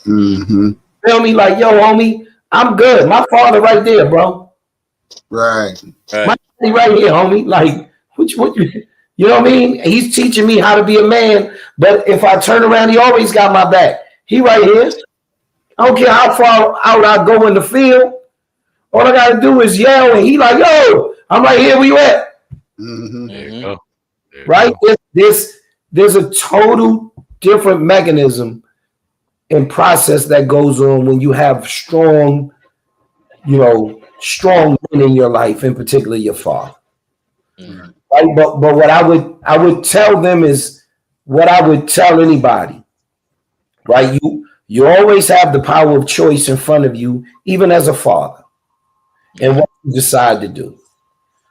[SPEAKER 1] Mm-hmm.
[SPEAKER 4] Feel me? Like, yo, homie, I'm good. My father right there, bro.
[SPEAKER 1] Right.
[SPEAKER 4] My
[SPEAKER 2] Right.
[SPEAKER 4] daddy right here, homie. Like, you know what I mean? He's teaching me how to be a man. But if I turn around, he always got my back. He right here. I don't care how far out I go in the field. All I gotta do is yell, and he like, yo, I'm right here. Where you at?
[SPEAKER 1] Mm-hmm.
[SPEAKER 5] there you
[SPEAKER 2] Mm-hmm.
[SPEAKER 5] go. There you
[SPEAKER 4] Right?
[SPEAKER 5] go.
[SPEAKER 4] There's a total different mechanism and process that goes on when you have strong men in your life, in particular your father.
[SPEAKER 2] Mm-hmm.
[SPEAKER 4] Right? But what I would tell them is what I would tell anybody. right? You always have the power of choice in front of you, even as a father, and what you decide to do.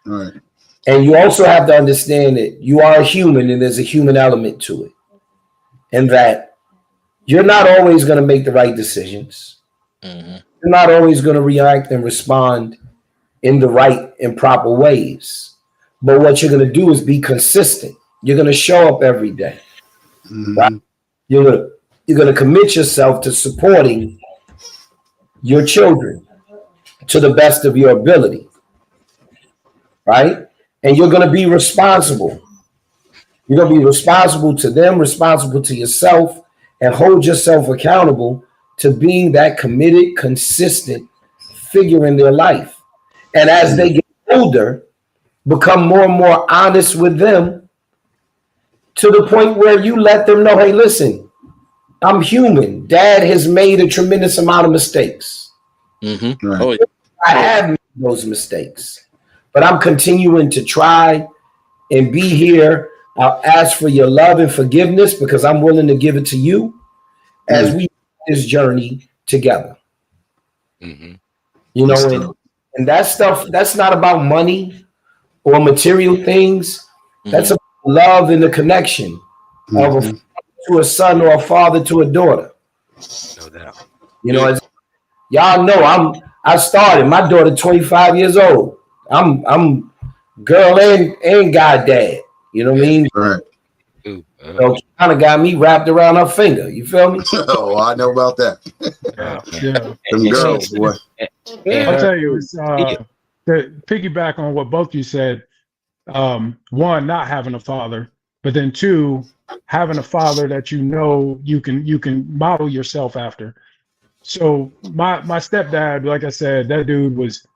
[SPEAKER 1] Right.
[SPEAKER 4] And you also have to understand that you are a human and there's a human element to it. And that you're not always going to make the right decisions.
[SPEAKER 2] Mm-hmm.
[SPEAKER 4] You're not always going to react and respond in the right and proper ways. But what you're going to do is be consistent. You're going to show up every day. Right?
[SPEAKER 1] Mm-hmm.
[SPEAKER 4] You're going to commit yourself to supporting your children to the best of your ability. Right? And you're going to be responsible. You're going to be responsible to them, responsible to yourself, and hold yourself accountable to being that committed, consistent figure in their life. And as they get older, become more and more honest with them to the point where you let them know, hey, listen, I'm human. Dad has made a tremendous amount of mistakes.
[SPEAKER 2] Mm-hmm.
[SPEAKER 1] Right.
[SPEAKER 2] Oh, yeah.
[SPEAKER 4] I have made those mistakes, but I'm continuing to try and be here. I'll ask for your love and forgiveness because I'm willing to give it to you as we this journey together.
[SPEAKER 5] Mm-hmm.
[SPEAKER 4] You know, and that stuff, that's not about money or material things.
[SPEAKER 2] Mm-hmm.
[SPEAKER 4] That's about love and the connection of a father to a son or a father to a daughter.
[SPEAKER 5] No doubt.
[SPEAKER 4] You know, as y'all know, I started my daughter 25 years old. I'm girl and guy dad. You know what I mean?
[SPEAKER 1] Right.
[SPEAKER 4] So she kind of got me wrapped around her finger. You feel me?
[SPEAKER 1] Oh, I know about that.
[SPEAKER 3] Yeah.
[SPEAKER 1] Them girls, boy.
[SPEAKER 3] I'll tell you, it's to piggyback on what both you said. One, not having a father, but then two, having a father that you know you can model yourself after. So my stepdad, like I said, that dude was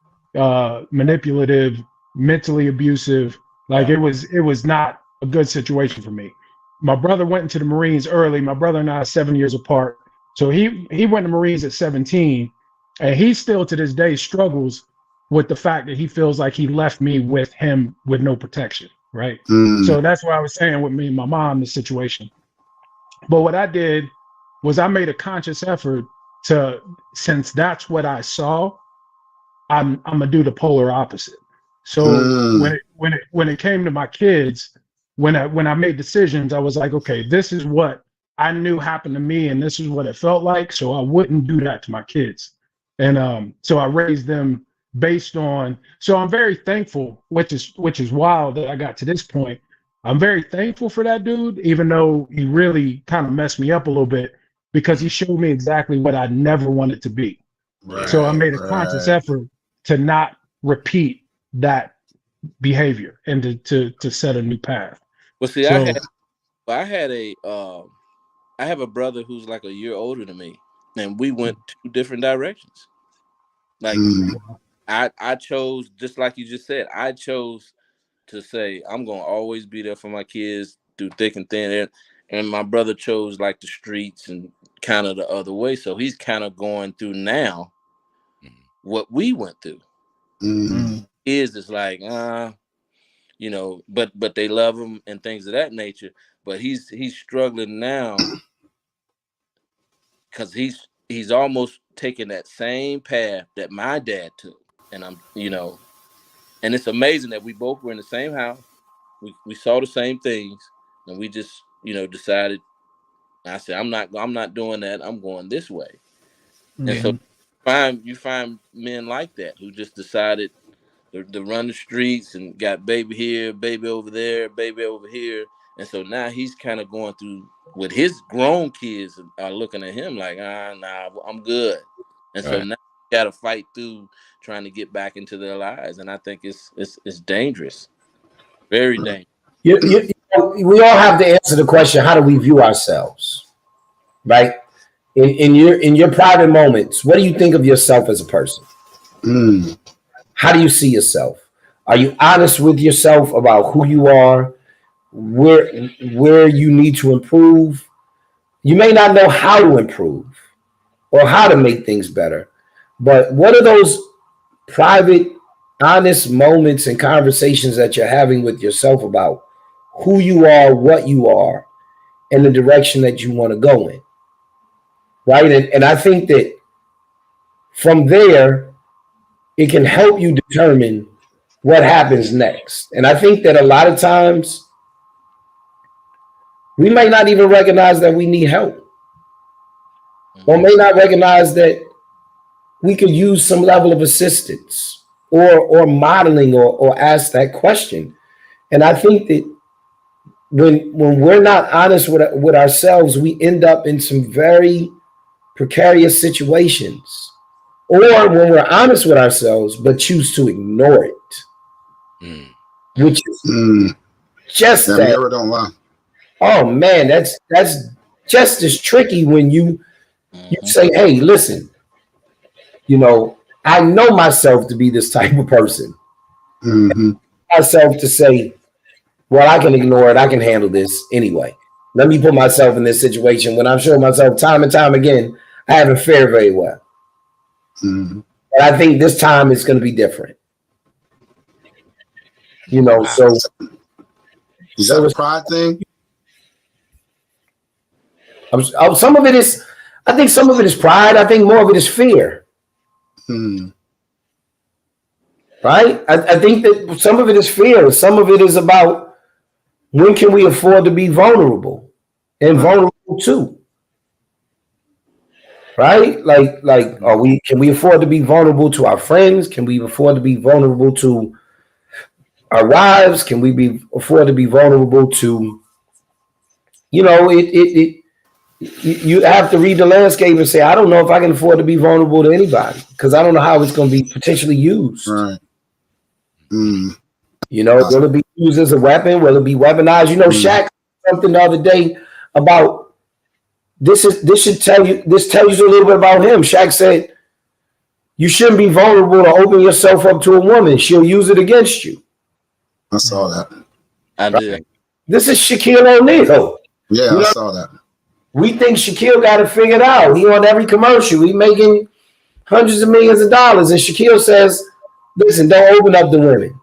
[SPEAKER 3] manipulative, mentally abusive. Like it was not a good situation for me. My brother went into the Marines early. My brother and I are 7 years apart. So he went to the Marines at 17, and he still to this day struggles with the fact that he feels like he left me with him with no protection, right? So that's why I was saying with me and my mom, the situation. But what I did was I made a conscious effort to, since that's what I saw, I'm gonna do the polar opposite. So when it came to my kids, when I made decisions, I was like, okay, this is what I knew happened to me, and this is what it felt like. So I wouldn't do that to my kids, and so I raised them based on. So I'm very thankful, which is wild that I got to this point. I'm very thankful for that dude, even though he really kind of messed me up a little bit because he showed me exactly what I never wanted to be.
[SPEAKER 1] Right,
[SPEAKER 3] So I made a conscious effort to not repeat that behavior and to set a new path.
[SPEAKER 2] Well, see,
[SPEAKER 3] So,
[SPEAKER 2] I have a brother who's like a year older than me, and we went two different directions. Like I chose, just like you just said, I chose to say I'm gonna always be there for my kids through thick and thin, and my brother chose like the streets and kind of the other way. So he's kind of going through now what we went through. Is like you know, but they love him and things of that nature. But he's struggling now because he's almost taking that same path that my dad took, and I'm, you know, and it's amazing that we both were in the same house. We saw the same things, and we just, you know, decided. I said, I'm not doing that. I'm going this way. And so you find men like that who just decided to run the streets and got baby here, baby over there, baby over here. And so now he's kind of going through with his grown kids are looking at him like, nah, I'm good. And so now you got to fight through trying to get back into their lives. And I think it's dangerous, very dangerous.
[SPEAKER 4] You know, we all have to answer the question: how do we view ourselves? Right? In your private moments, what do you think of yourself as a person? How do you see yourself? Are you honest with yourself about who you are, where you need to improve? You may not know how to improve or how to make things better, but what are those private, honest moments and conversations that you're having with yourself about who you are, what you are, and the direction that you want to go in? right? And I think that from there, it can help you determine what happens next. And I think that a lot of times we may not even recognize that we need help, or may not recognize that we could use some level of assistance or modeling or ask that question. And I think that when we're not honest with ourselves, we end up in some very precarious situations. Or when we're honest with ourselves, but choose to ignore it, which is just
[SPEAKER 1] that mirror don't lie.
[SPEAKER 4] Oh man, that's just as tricky when you say, "Hey, listen, I know myself to be this type of person." Myself to say, "Well, I can ignore it. I can handle this anyway." Let me put myself in this situation when I'm sure myself time and time again I haven't fared very well. But I think this time it's going to be different. So
[SPEAKER 1] is that a pride thing?
[SPEAKER 4] Some of it is. I think some of it is pride. I think more of it is fear. Right? I think that some of it is fear. Some of it is about when can we afford to be vulnerable and vulnerable too. Right? Like can we afford to be vulnerable to our friends? Can we afford to be vulnerable to our wives? Can we afford to be vulnerable to, you have to read the landscape and say, I don't know if I can afford to be vulnerable to anybody because I don't know how it's going to be potentially used.
[SPEAKER 1] Right.
[SPEAKER 4] Will it be used as a weapon? Will it be weaponized? Shaq said something the other day about this tells you a little bit about him. Shaq said, you shouldn't be vulnerable to open yourself up to a woman. She'll use it against you.
[SPEAKER 1] I saw that.
[SPEAKER 2] I did.
[SPEAKER 4] This is Shaquille O'Neal.
[SPEAKER 1] Yeah, I saw that.
[SPEAKER 4] We think Shaquille got it figured out. He on every commercial. He making hundreds of millions of dollars. And Shaquille says, listen, don't open up to women.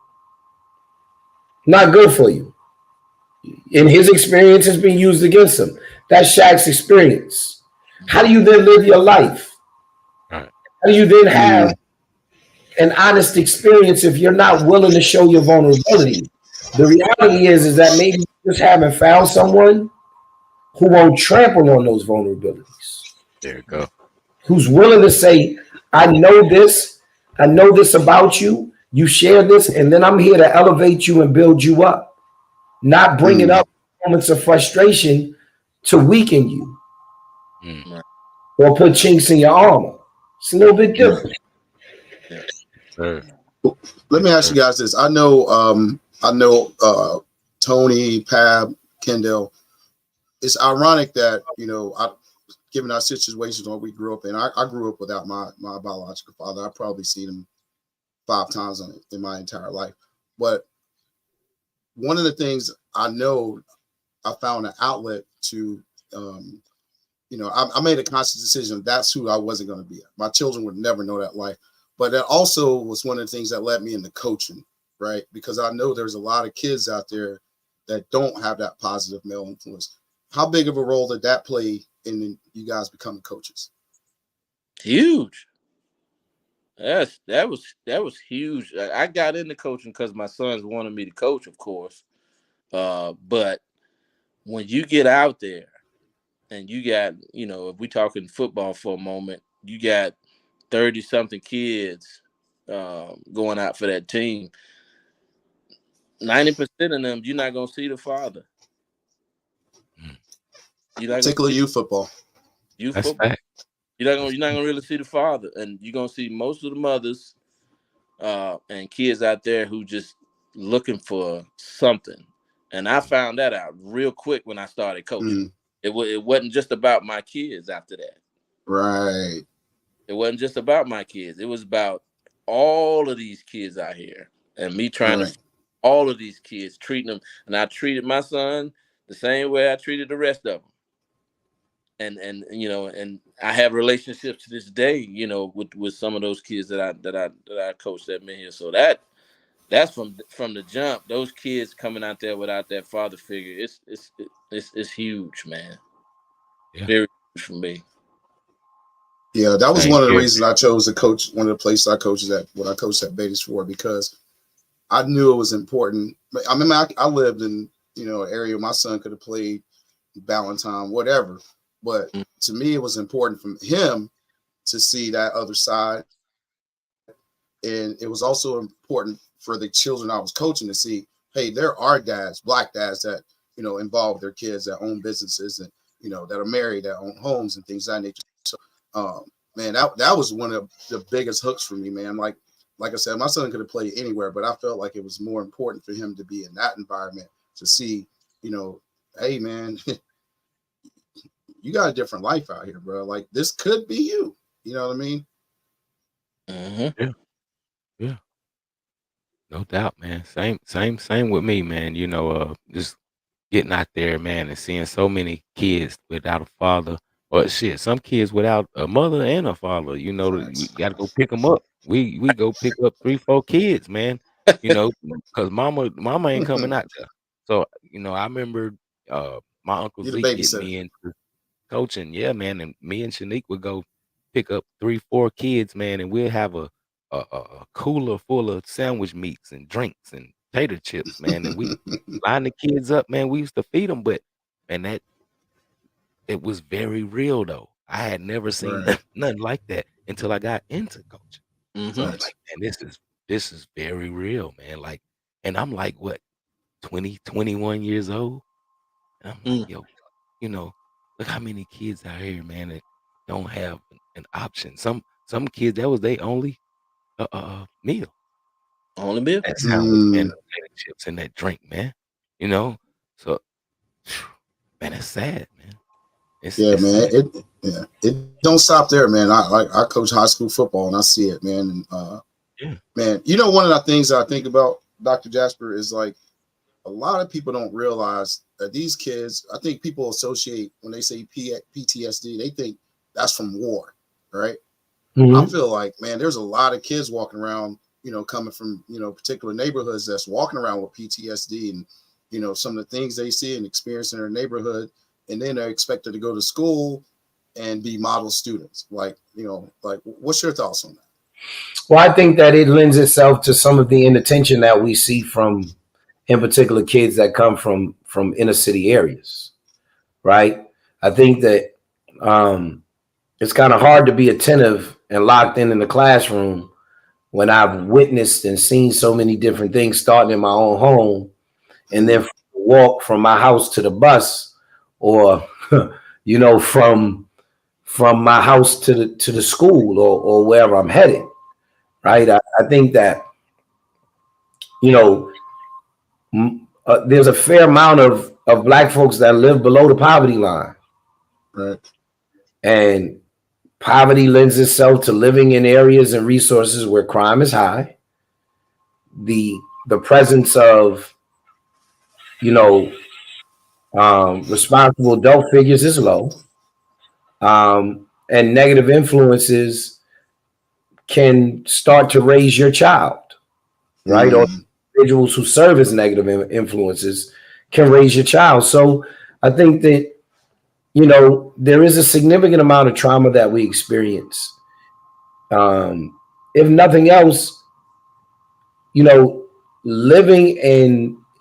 [SPEAKER 4] Not good for you. In his experience, it's been used against him. That's Shaq's experience. How do you then live your life? How do you then have an honest experience if you're not willing to show your vulnerability? The reality is that maybe you just haven't found someone who won't trample on those vulnerabilities.
[SPEAKER 5] There you go.
[SPEAKER 4] Who's willing to say, I know this about you, you share this, and then I'm here to elevate you and build you up. Not bringing up moments of frustration to weaken you or put chinks in your armor. It's a little bit different.
[SPEAKER 1] Let me ask you guys this. I know Tony, Pab, Kendall. It's ironic that, given our situations where we grew up in, I grew up without my biological father. I've probably seen him 5 times in my entire life. But one of the things I know, I found an outlet to, I made a conscious decision. That's who I wasn't going to be. My children would never know that life. But that also was one of the things that led me into coaching, right? Because I know there's a lot of kids out there that don't have that positive male influence. How big of a role did that play in you guys becoming coaches?
[SPEAKER 2] Huge. That was huge. I got into coaching because my sons wanted me to coach, of course. But when you get out there and you got, if we talking football for a moment, you got 30-something kids going out for that team. 90% of them, you're not gonna see the father.
[SPEAKER 1] Particularly youth football.
[SPEAKER 2] Youth football. You're not gonna really see the father, and you're gonna see most of the mothers and kids out there who just looking for something. And I found that out real quick when I started coaching. It wasn't just about my kids after that.
[SPEAKER 1] Right.
[SPEAKER 2] It wasn't just about my kids. It was about all of these kids out here and me trying to all of these kids, treating them. And I treated my son the same way I treated the rest of them. And I have relationships to this day, with some of those kids that I coached that been here. So that's from the jump. Those kids coming out there without that father figure, it's huge, man. Yeah. Very huge for me.
[SPEAKER 1] Yeah, that was
[SPEAKER 5] Same
[SPEAKER 1] one of the
[SPEAKER 5] here.
[SPEAKER 1] reasons I chose to coach. One of the places I coached at when I coached at Beatties for, because I knew it was important. I mean, I lived in an area my son could have played Valentine, whatever, but to me it was important for him to see that other side, and it was also important for the children I was coaching to see, hey, there are dads, black dads that involve their kids, that own businesses, and that are married, that own homes and things of that nature. So, man, that was one of the biggest hooks for me, man. Like I said, my son could have played anywhere, but I felt like it was more important for him to be in that environment to see, hey, man, you got a different life out here, bro. Like, this could be you. You know what I mean?
[SPEAKER 5] Yeah. Yeah. No doubt, man. Same with me, man. Just getting out there, man, and seeing so many kids without a father, or shit, some kids without a mother and a father. We
[SPEAKER 1] Facts.
[SPEAKER 5] got to go pick them up. We go pick up 3, 4 kids, man. Because mama ain't coming out there. So I remember my uncle
[SPEAKER 1] You the
[SPEAKER 5] Zeke getting
[SPEAKER 1] babysitter.
[SPEAKER 5] me into coaching. Yeah, man, and me and Shanique would go pick up 3, 4 kids, man, and we'll have a cooler full of sandwich meats and drinks and tater chips, man, and we line the kids up, man. We used to feed them, but man, that it was very real though. I had never seen
[SPEAKER 1] Right.
[SPEAKER 5] nothing like that until I got into coaching. So I'm
[SPEAKER 1] Facts.
[SPEAKER 5] like, man, this is very real, man. Like, and I'm like, what, 20, 21 years old? And I'm like, yo, look how many kids out here, man, that don't have an option. Some kids, that was their only meal.
[SPEAKER 2] Only bill.
[SPEAKER 5] That sandwich, man,
[SPEAKER 1] Mm,
[SPEAKER 5] the potato chips and that drink, man. You know? So man, it's sad, man.
[SPEAKER 1] yeah,
[SPEAKER 5] It's
[SPEAKER 1] man.
[SPEAKER 5] sad.
[SPEAKER 1] It don't stop there, man. I coach high school football and I see it, man. And
[SPEAKER 5] Yeah.
[SPEAKER 1] man, one of the things that I think about, Dr. Jasper, is like a lot of people don't realize that these kids, I think people associate when they say PTSD, they think that's from war, right? I feel like, man, there's a lot of kids walking around, coming from, particular neighborhoods that's walking around with PTSD and, some of the things they see and experience in their neighborhood. And then they're expected to go to school and be model students. Like, what's your thoughts on that?
[SPEAKER 4] Well, I think that it lends itself to some of the inattention that we see from, in particular, kids that come from inner city areas, right? I think that it's kind of hard to be attentive and locked in the classroom when I've witnessed and seen so many different things starting in my own home, and then walk from my house to the bus, or from my house to the school, or wherever I'm headed, right? I think that there's a fair amount of black folks that live below the poverty line,
[SPEAKER 1] Right.
[SPEAKER 4] and poverty lends itself to living in areas and resources where crime is high. The presence of responsible adult figures is low, and negative influences can start to raise your child, right? Or individuals who serve as negative influences can raise your child. So I think that there is a significant amount of trauma that we experience. If nothing else, living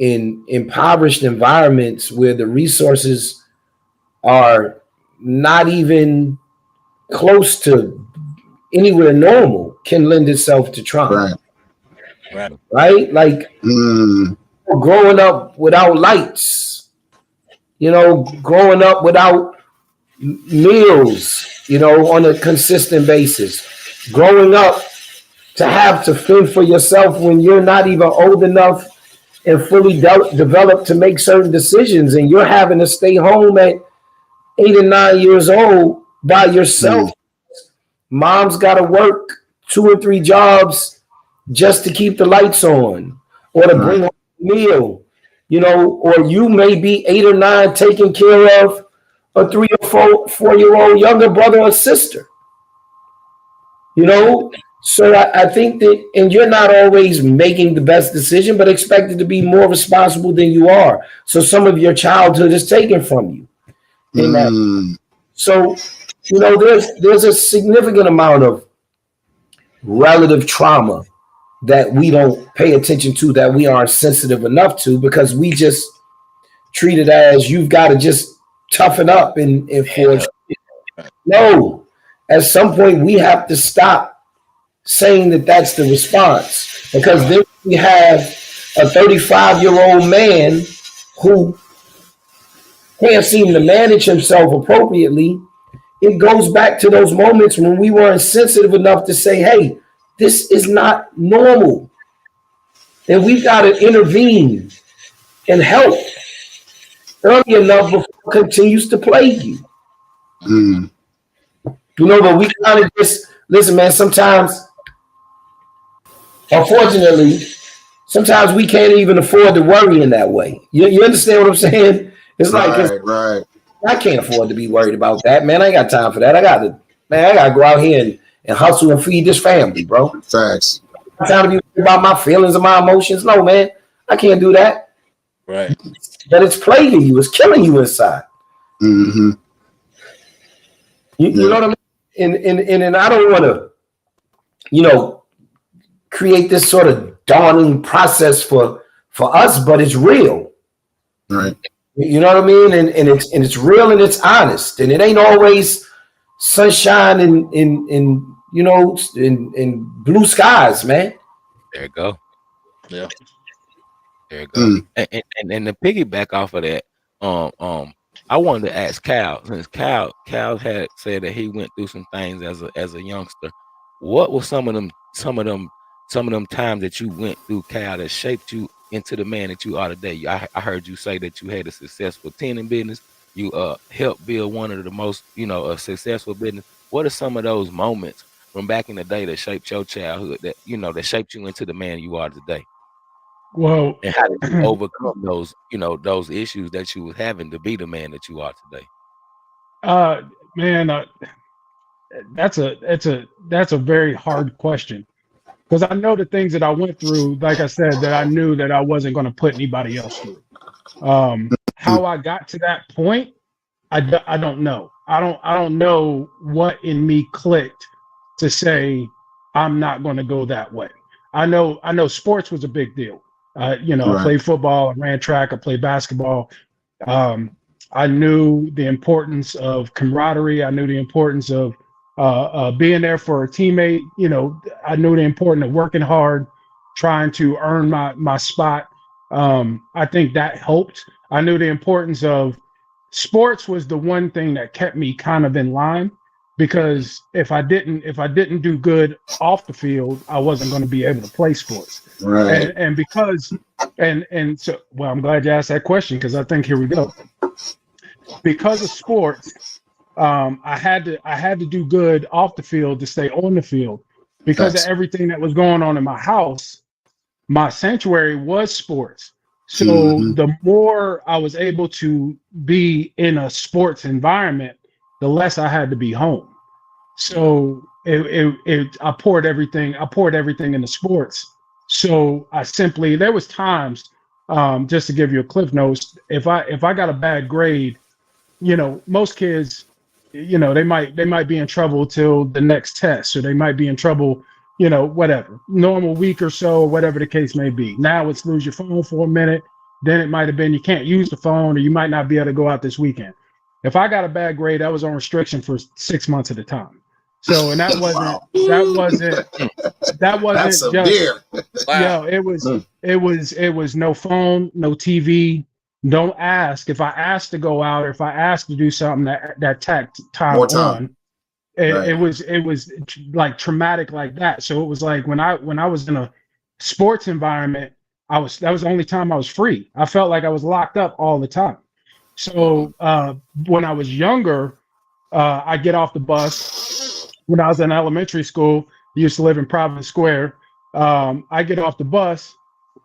[SPEAKER 4] in impoverished environments where the resources are not even close to anywhere normal can lend itself to trauma. Right? Like growing up without lights, growing up without meals, on a consistent basis, growing up to have to fend for yourself when you're not even old enough and fully developed to make certain decisions, and you're having to stay home at 8 and 9 years old by yourself. Mom's got to work 2 or 3 jobs just to keep the lights on, or to bring home a meal, or you may be 8 or 9 taking care of a 3 or 4-year-old younger brother or sister. So I think that, and you're not always making the best decision, but expected to be more responsible than you are. So some of your childhood is taken from you in that. So You know, there's a significant amount of relative trauma that we don't pay attention to, that we aren't sensitive enough to, because we just treat it as you've got to just toughen up and forge. No, at some point we have to stop saying that that's the response, because then we have a 35-year-old man who can't seem to manage himself appropriately. It goes back to those moments when we weren't sensitive enough to say, hey, this is not normal. And we've got to intervene and help early enough before it continues to plague you.
[SPEAKER 1] Mm.
[SPEAKER 4] You know, but we kind of just, listen, man, sometimes, unfortunately, sometimes we can't even afford to worry in that way. You understand what I'm saying? It's
[SPEAKER 1] right.
[SPEAKER 4] I can't afford to be worried about that, man. I ain't got time for that. I got to go out here and hustle and feed this family, bro.
[SPEAKER 1] Facts.
[SPEAKER 4] I'm trying to be worried about my feelings and my emotions. No, man, I can't do that.
[SPEAKER 2] Right.
[SPEAKER 4] But it's plaguing you. It's killing you inside.
[SPEAKER 1] Mm-hmm.
[SPEAKER 4] You know what I mean? And I don't want to, you know, create this sort of daunting process for us, but it's real.
[SPEAKER 1] Right.
[SPEAKER 4] You know what I mean? And it's real and it's honest. And it ain't always sunshine and you know, in blue skies, man.
[SPEAKER 5] There you go.
[SPEAKER 2] Yeah.
[SPEAKER 5] There you go. And to piggyback off of that, I wanted to ask Cal, since Cal had said that he went through some things as a youngster. What were some of them times that you went through, Cal, that shaped you into the man that you are today? I heard you say that you had a successful tenant business. You helped build one of the most, you know, a successful business. What are some of those moments from back in the day that shaped your childhood, that, you know, that shaped you into the man you are today?
[SPEAKER 3] Well,
[SPEAKER 5] And how did you overcome those, you know, those issues that you were having to be the man that you are today?
[SPEAKER 3] man, that's a very hard question, because I know the things that I went through, like I said, that I knew that I wasn't going to put anybody else through. How I got to that point, I don't know. I don't know what in me clicked to say I'm not going to go that way. I know sports was a big deal. You know, I played football, I ran track, I played basketball. I knew the importance of camaraderie. I knew the importance of being there for a teammate. You know, I knew the importance of working hard, trying to earn my spot. I think that helped. I knew the importance of sports was the one thing that kept me kind of in line, because if I didn't do good off the field, I wasn't going to be able to play sports.
[SPEAKER 1] Right.
[SPEAKER 3] And because so, well, I'm glad you asked that question, because I think here we go. Because of sports, I had to do good off the field to stay on the field. Because of everything that was going on in my house, my sanctuary was sports. So the more I was able to be in a sports environment, the less I had to be home. So I poured everything into sports. So there was times, just to give you a cliff notes, if I got a bad grade, you know, most kids, you know, they might be in trouble till the next test, or they might be in trouble, you know, whatever, normal week or so, or whatever the case may be. Now it's lose your phone for a minute. Then it might have been you can't use the phone, or you might not be able to go out this weekend. If I got a bad grade, I was on restriction for 6 months at a time. So, and that wasn't
[SPEAKER 1] That's
[SPEAKER 3] just,
[SPEAKER 1] severe.
[SPEAKER 3] wow. It was no phone, no TV. Don't ask. If I asked to go out, or if I asked to do something that tacked time on, it was like traumatic like that. So it was like when I was in a sports environment, that was the only time I was free. I felt like I was locked up all the time. So when I was younger, I get off the bus. When I was in elementary school, I used to live in Providence Square. I get off the bus.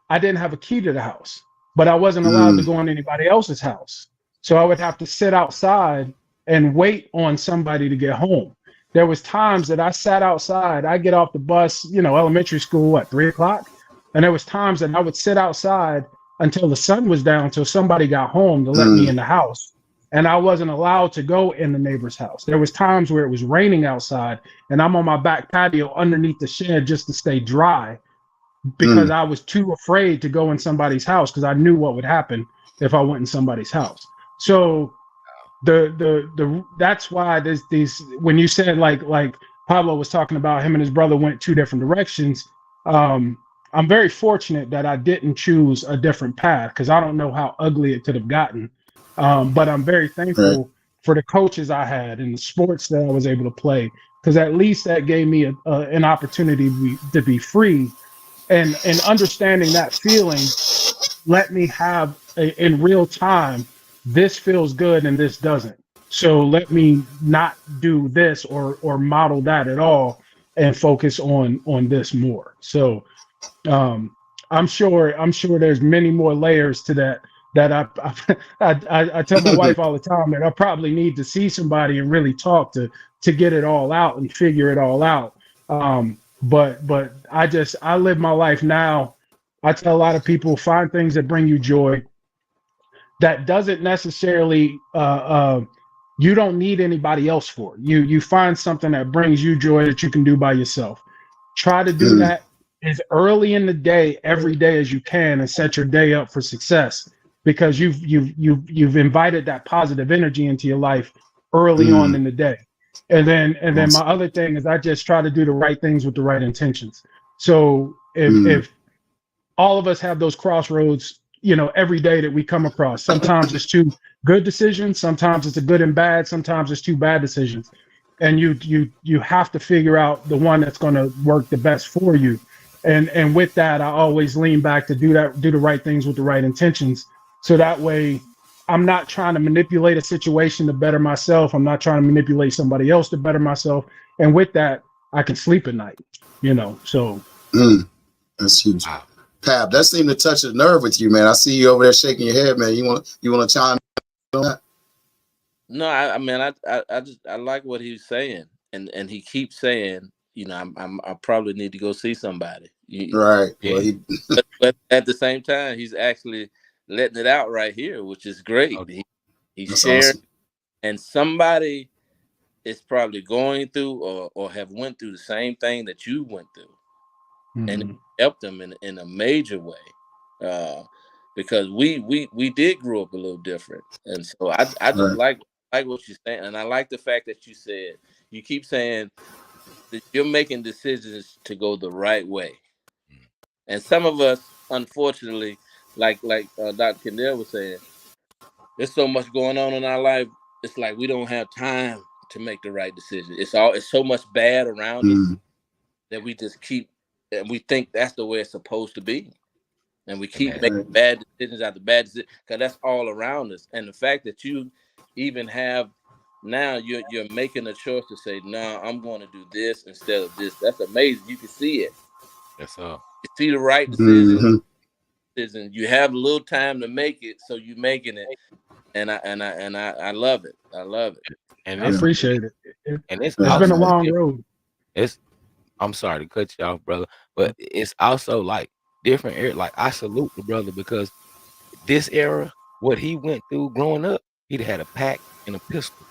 [SPEAKER 3] I didn't have a key to the house, but I wasn't allowed to go in anybody else's house. So I would have to sit outside and wait on somebody to get home. There was times that I sat outside. I get off the bus, you know, elementary school at 3:00, and there was times that I would sit outside until the sun was down, until somebody got home to let me in the house. and I wasn't allowed to go in the neighbor's house. There was times where it was raining outside, and I'm on my back patio underneath the shed just to stay dry because I was too afraid to go in somebody's house because I knew what would happen if I went in somebody's house. So the that's why there's these, when you said like Pablo was talking about him and his brother went two different directions. I'm very fortunate that I didn't choose a different path because I don't know how ugly it could have gotten. But I'm very thankful for the coaches I had and the sports that I was able to play, because at least that gave me an opportunity to be free, and understanding that feeling let me have in real time, this feels good and this doesn't. So let me not do this or model that at all and focus on this more. So I'm sure there's many more layers to that I tell my wife all the time that I probably need to see somebody and really talk to get it all out and figure it all out. But I live my life now. I tell a lot of people, find things that bring you joy. That doesn't necessarily you don't need anybody else for. You find something that brings you joy that you can do by yourself. Try to do that as early in the day, every day as you can, and set your day up for success, because you've invited that positive energy into your life early on in the day. And then my other thing is I just try to do the right things with the right intentions. So if all of us have those crossroads, every day that we come across, sometimes it's two good decisions, sometimes it's a good and bad, sometimes it's two bad decisions. And you have to figure out the one that's going to work the best for you. And with that, I always lean back to do the right things with the right intentions. So that way I'm not trying to manipulate a situation to better myself. I'm not trying to manipulate somebody else to better myself. And with that, I can sleep at night, so.
[SPEAKER 1] That's huge. Pab, that seemed to touch a nerve with you, man. I see you over there shaking your head, man. You want to chime in on that?
[SPEAKER 2] No, I mean, I like what he's saying, and he keeps saying, I probably need to go see somebody.
[SPEAKER 1] Right.
[SPEAKER 2] Yeah. Well, but at the same time, he's actually letting it out right here, which is great.
[SPEAKER 5] Okay.
[SPEAKER 2] He's sharing,
[SPEAKER 1] awesome.
[SPEAKER 2] And somebody is probably going through or have went through the same thing that you went through, and it helped them in a major way. Because we did grow up a little different, and so I just like what you're saying, and I like the fact that you keep saying that you're making decisions to go the right way. And some of us, unfortunately, like Dr. Kendall was saying, there's so much going on in our life. It's like we don't have time to make the right decision. It's so much bad around us that we just keep, and we think that's the way it's supposed to be. And we keep making bad decisions after bad decisions because that's all around us. And the fact that you even have now, you're making a choice to say, no, I'm going to do this instead of this. That's amazing. You can see it.
[SPEAKER 5] That's all.
[SPEAKER 2] You see the right decision. You have a little time to make it, so you're making it. And I love it. I love it.
[SPEAKER 5] And
[SPEAKER 3] I appreciate it.
[SPEAKER 5] It's
[SPEAKER 3] been a long road.
[SPEAKER 5] I'm sorry to cut you off, brother, but it's also like different era. Like I salute the brother because this era, what he went through growing up, he'd had a pack and a pistol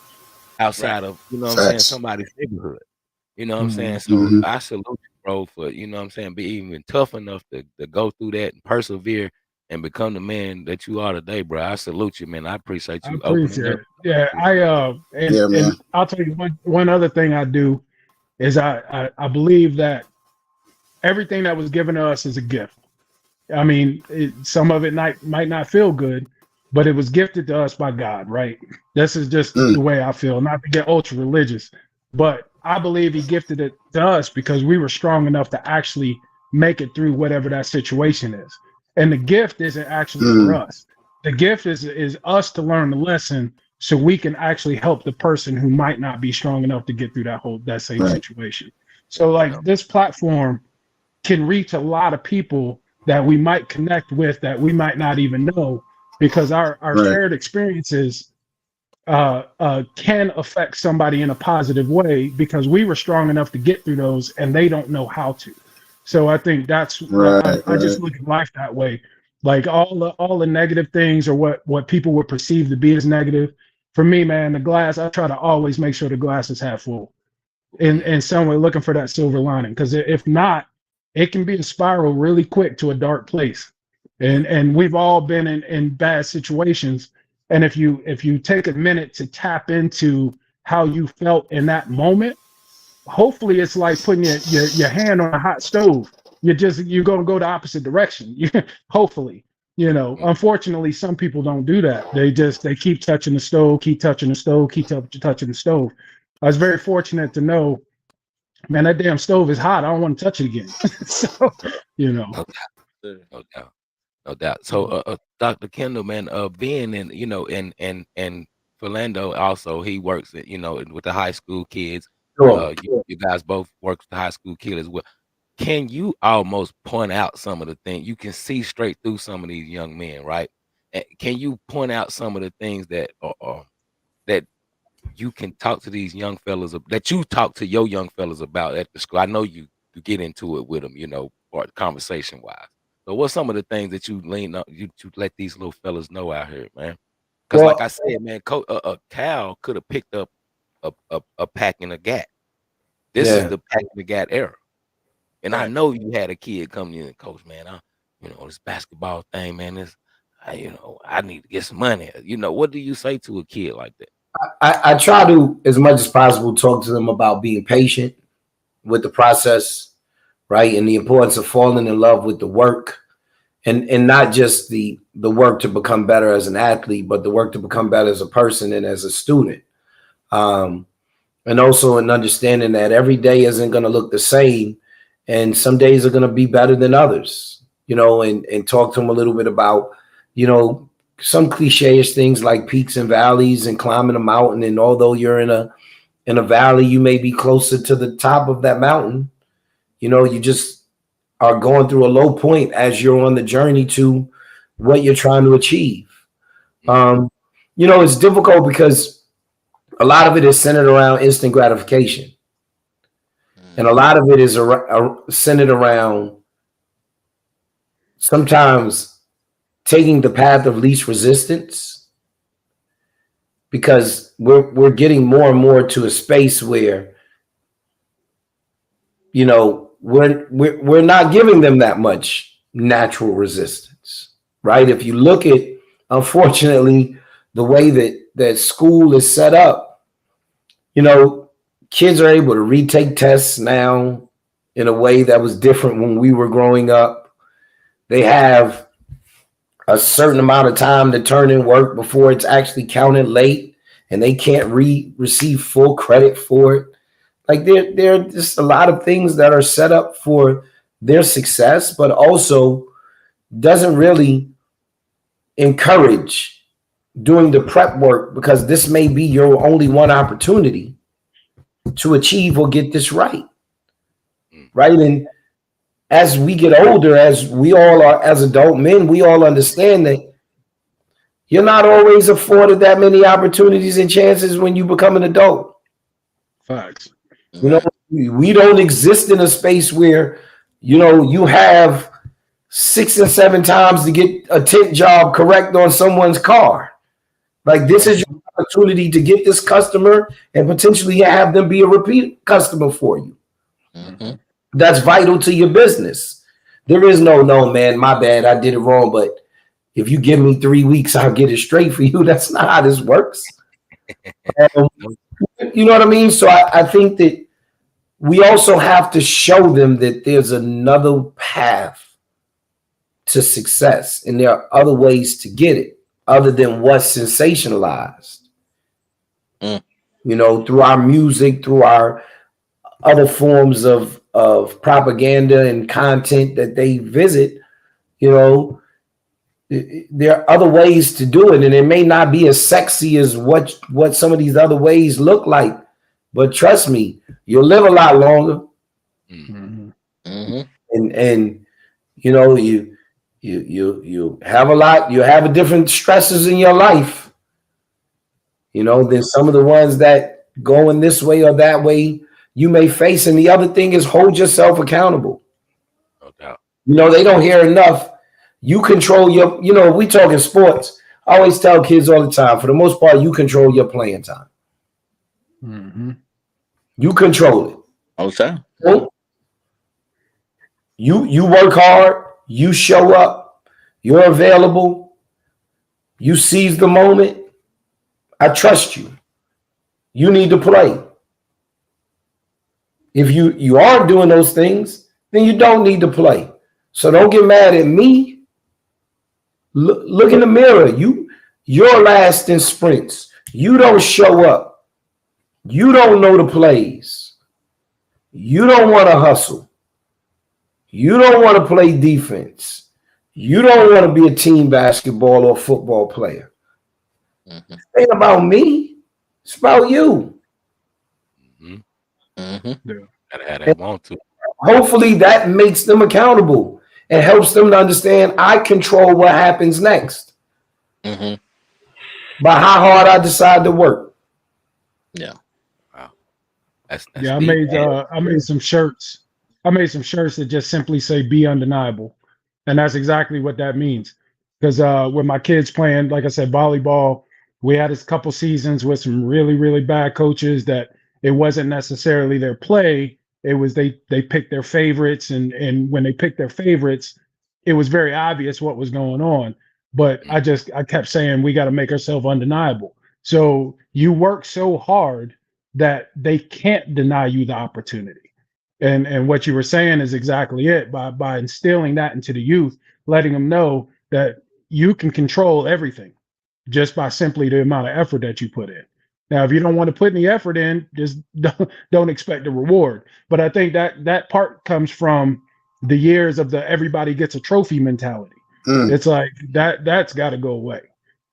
[SPEAKER 5] outside of, what I'm saying, somebody's neighborhood. You know what I'm saying? So I salute you, bro, for, what I'm saying, be even tough enough to go through that and persevere and become the man that you are today, bro. I salute you, man. I appreciate you opening up.
[SPEAKER 3] Yeah, and I'll tell you one other thing I do is I believe that everything that was given to us is a gift. I mean, some of it might not feel good, but it was gifted to us by God, right? This is just the way I feel, not to get ultra religious, but I believe he gifted it to us because we were strong enough to actually make it through whatever that situation is. And the gift isn't actually for us. The gift is us to learn the lesson so we can actually help the person who might not be strong enough to get through that same situation. So like this platform can reach a lot of people that we might connect with that we might not even know, because our shared experiences can affect somebody in a positive way because we were strong enough to get through those and they don't know how to. So I think that's I just look at life that way. Like all the negative things or what people would perceive to be as negative, for me, man, the glass, I try to always make sure the glass is half full in some way, looking for that silver lining. Because if not, it can be a spiral really quick to a dark place. And we've all been in bad situations. And if you take a minute to tap into how you felt in that moment, hopefully it's like putting your hand on a hot stove. You're gonna go the opposite direction. Hopefully, unfortunately, some people don't do that. They keep touching the stove, keep touching the stove, keep touching the stove. I was very fortunate to know, man, that damn stove is hot. I don't want to touch it again. So,
[SPEAKER 5] No doubt. No doubt. So, Dr. Kendall, man, being in, and Philando also, he works at, with the high school kids.
[SPEAKER 4] Sure.
[SPEAKER 5] You guys both work with the high school kids as well. Can you almost point out some of the things you can see straight through some of these young men, right? Can you point out some of the things that that you can talk to these young fellas that you talk to your young fellas about at the school? I know you get into it with them, or conversation wise. So what's some of the things that you lean on you to let these little fellas know out here, man? Because like I said, man, Cal could have picked up a pack and a gat. This is the pack and the gat era. And I know you had a kid come to you and, coach, man, this basketball thing, man, this, I need to get some money. What do you say to a kid like that?
[SPEAKER 4] I try to, as much as possible, talk to them about being patient with the process, right? And the importance of falling in love with the work, and not just the work to become better as an athlete, but the work to become better as a person and as a student. And also an understanding that every day isn't going to look the same. And some days are going to be better than others, and talk to them a little bit about, some cliche-ish things like peaks and valleys and climbing a mountain. And although you're in a valley, you may be closer to the top of that mountain. You just are going through a low point as you're on the journey to what you're trying to achieve. It's difficult because a lot of it is centered around instant gratification. And a lot of it is centered around sometimes taking the path of least resistance, because we're getting more and more to a space where, we're not giving them that much natural resistance, right? If you look at, unfortunately, the way that school is set up, kids are able to retake tests now in a way that was different when we were growing up. They have a certain amount of time to turn in work before it's actually counted late, and they can't receive full credit for it. Like there are just a lot of things that are set up for their success, but also doesn't really encourage doing the prep work, because this may be your only one opportunity to achieve or get this right. And as we get older, as we all are, as adult men, we all understand that you're not always afforded that many opportunities and chances when you become an adult.
[SPEAKER 3] Facts.
[SPEAKER 4] We don't exist in a space where, you have 6 and 7 times to get a tint job correct on someone's car. Like, this is your opportunity to get this customer and potentially have them be a repeat customer for you.
[SPEAKER 2] Mm-hmm.
[SPEAKER 4] That's vital to your business. There is no, man, my bad, I did it wrong, but if you give me 3 weeks, I'll get it straight for you. That's not how this works. You know what I mean? So I think that we also have to show them that there's another path to success, and there are other ways to get it other than what's sensationalized. Through our music, through our other forms of propaganda and content that they visit. There are other ways to do it, and it may not be as sexy as what some of these other ways look like, but trust me, you'll live a lot longer.
[SPEAKER 2] Mm-hmm.
[SPEAKER 4] And you have you have different stresses in your life, than some of the ones that going this way or that way you may face. And the other thing is, hold yourself accountable.
[SPEAKER 5] No doubt.
[SPEAKER 4] They don't hear enough. You control your, we talking sports. I always tell kids all the time, for the most part, you control your playing time.
[SPEAKER 3] Mm-hmm.
[SPEAKER 4] You control it.
[SPEAKER 2] All the time.
[SPEAKER 4] So, you work hard, you show up, you're available, you seize the moment. I trust you. You need to play. If you aren't doing those things, then you don't need to play. So don't get mad at me. Look in the mirror. You're last in sprints. You don't show up. You don't know the plays. You don't want to hustle. You don't want to play defense. You don't want to be a team basketball or football player.
[SPEAKER 2] Mm-hmm.
[SPEAKER 4] It ain't about me. It's about you.
[SPEAKER 5] Mm-hmm.
[SPEAKER 2] Mm-hmm.
[SPEAKER 3] Yeah.
[SPEAKER 5] Gotta have that want to.
[SPEAKER 4] Hopefully that makes them accountable and helps them to understand I control what happens next
[SPEAKER 2] Mm-hmm.
[SPEAKER 4] by how hard I decide to work.
[SPEAKER 2] Yeah.
[SPEAKER 5] Wow. That's
[SPEAKER 3] Yeah, I
[SPEAKER 5] deep.
[SPEAKER 3] made some shirts. I made some shirts that just simply say "Be undeniable," and that's exactly what that means. Because with my kids playing, like I said, volleyball, we had a couple seasons with some really really bad coaches that it wasn't necessarily their play. It was they picked their favorites, and when they picked their favorites, it was very obvious what was going on. But I kept saying we got to make ourselves undeniable. So you work so hard that they can't deny you the opportunity. And what you were saying is exactly it. By instilling that into the youth, letting them know that you can control everything just by simply the amount of effort that you put in. Now, if you don't want to put any effort in, just don't expect a reward. But I think that part comes from the years of the everybody gets a trophy mentality. It's like that's got to go away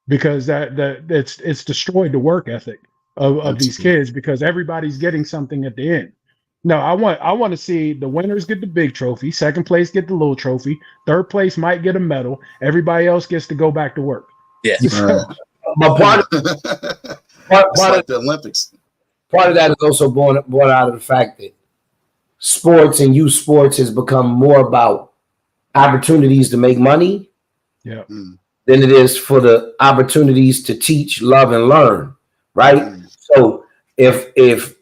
[SPEAKER 3] because that it's destroyed the work ethic of these kids because everybody's getting something at the end. No, I want to see the winners get the big trophy, second place get the little trophy, third place might get a medal, everybody else gets to go back to work.
[SPEAKER 2] Yes.
[SPEAKER 1] Right.
[SPEAKER 4] But part
[SPEAKER 1] It's like the Olympics.
[SPEAKER 4] of that is also born out of the fact that sports and youth sports has become more about opportunities to make money
[SPEAKER 3] Yeah.
[SPEAKER 4] than it is for the opportunities to teach, love, and learn. Right. So if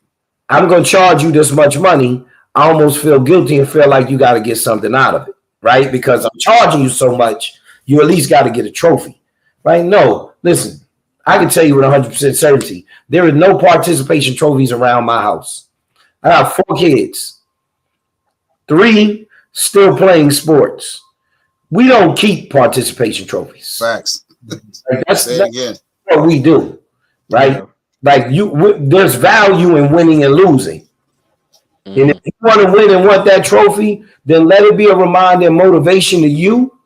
[SPEAKER 4] I'm going to charge you this much money, I almost feel guilty and feel like you got to get something out of it, right? Because I'm charging you so much, you at least got to get a trophy, right? No, listen, I can tell you with 100% certainty, there are no participation trophies around my house. I have 4 kids, 3 still playing sports. We don't keep participation trophies.
[SPEAKER 1] Facts.
[SPEAKER 4] Like that's
[SPEAKER 1] again.
[SPEAKER 4] what we do, right?
[SPEAKER 3] Yeah.
[SPEAKER 4] Like there's value in winning and losing.
[SPEAKER 2] Mm-hmm.
[SPEAKER 4] And if you want to win and want that trophy, then let it be a reminder and motivation to you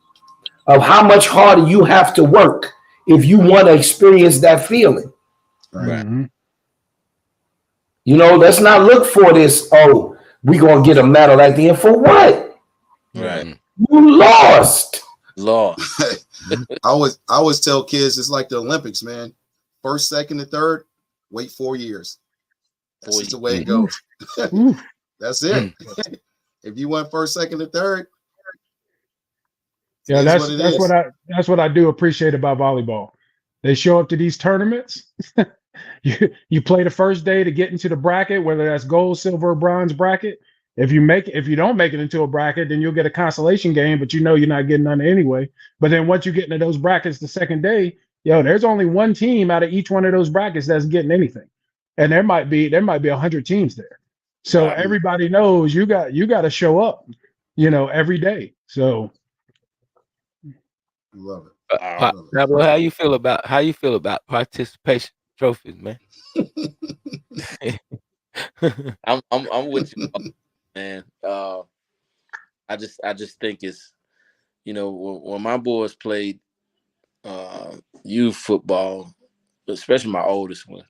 [SPEAKER 4] of how much harder you have to work if you want to experience that feeling.
[SPEAKER 2] Right.
[SPEAKER 3] Mm-hmm.
[SPEAKER 4] You know, let's not look for this, oh, we're going to get a medal at the end. For what?
[SPEAKER 2] Right.
[SPEAKER 4] You lost.
[SPEAKER 2] Lost.
[SPEAKER 1] I always tell kids it's like the Olympics, man. First, second, and third, wait 4 years. That's just the way it goes. That's it. If you went first, second, and third,
[SPEAKER 3] Yeah, that's
[SPEAKER 1] what it is.
[SPEAKER 3] that's what I do appreciate about volleyball. They show up to these tournaments. You play the first day to get into the bracket, whether that's gold, silver, or bronze bracket. If you don't make it into a bracket, then you'll get a consolation game, but you know you're not getting none anyway. But then once you get into those brackets the second day, there's only one team out of each one of those brackets that's getting anything. And there might be 100 teams there. So everybody knows you got to show up, every day. So
[SPEAKER 1] love it.
[SPEAKER 5] Pablo, how you feel about participation trophies, man?
[SPEAKER 2] I'm with you, man. I just think it's when my boys played youth football, especially my oldest one,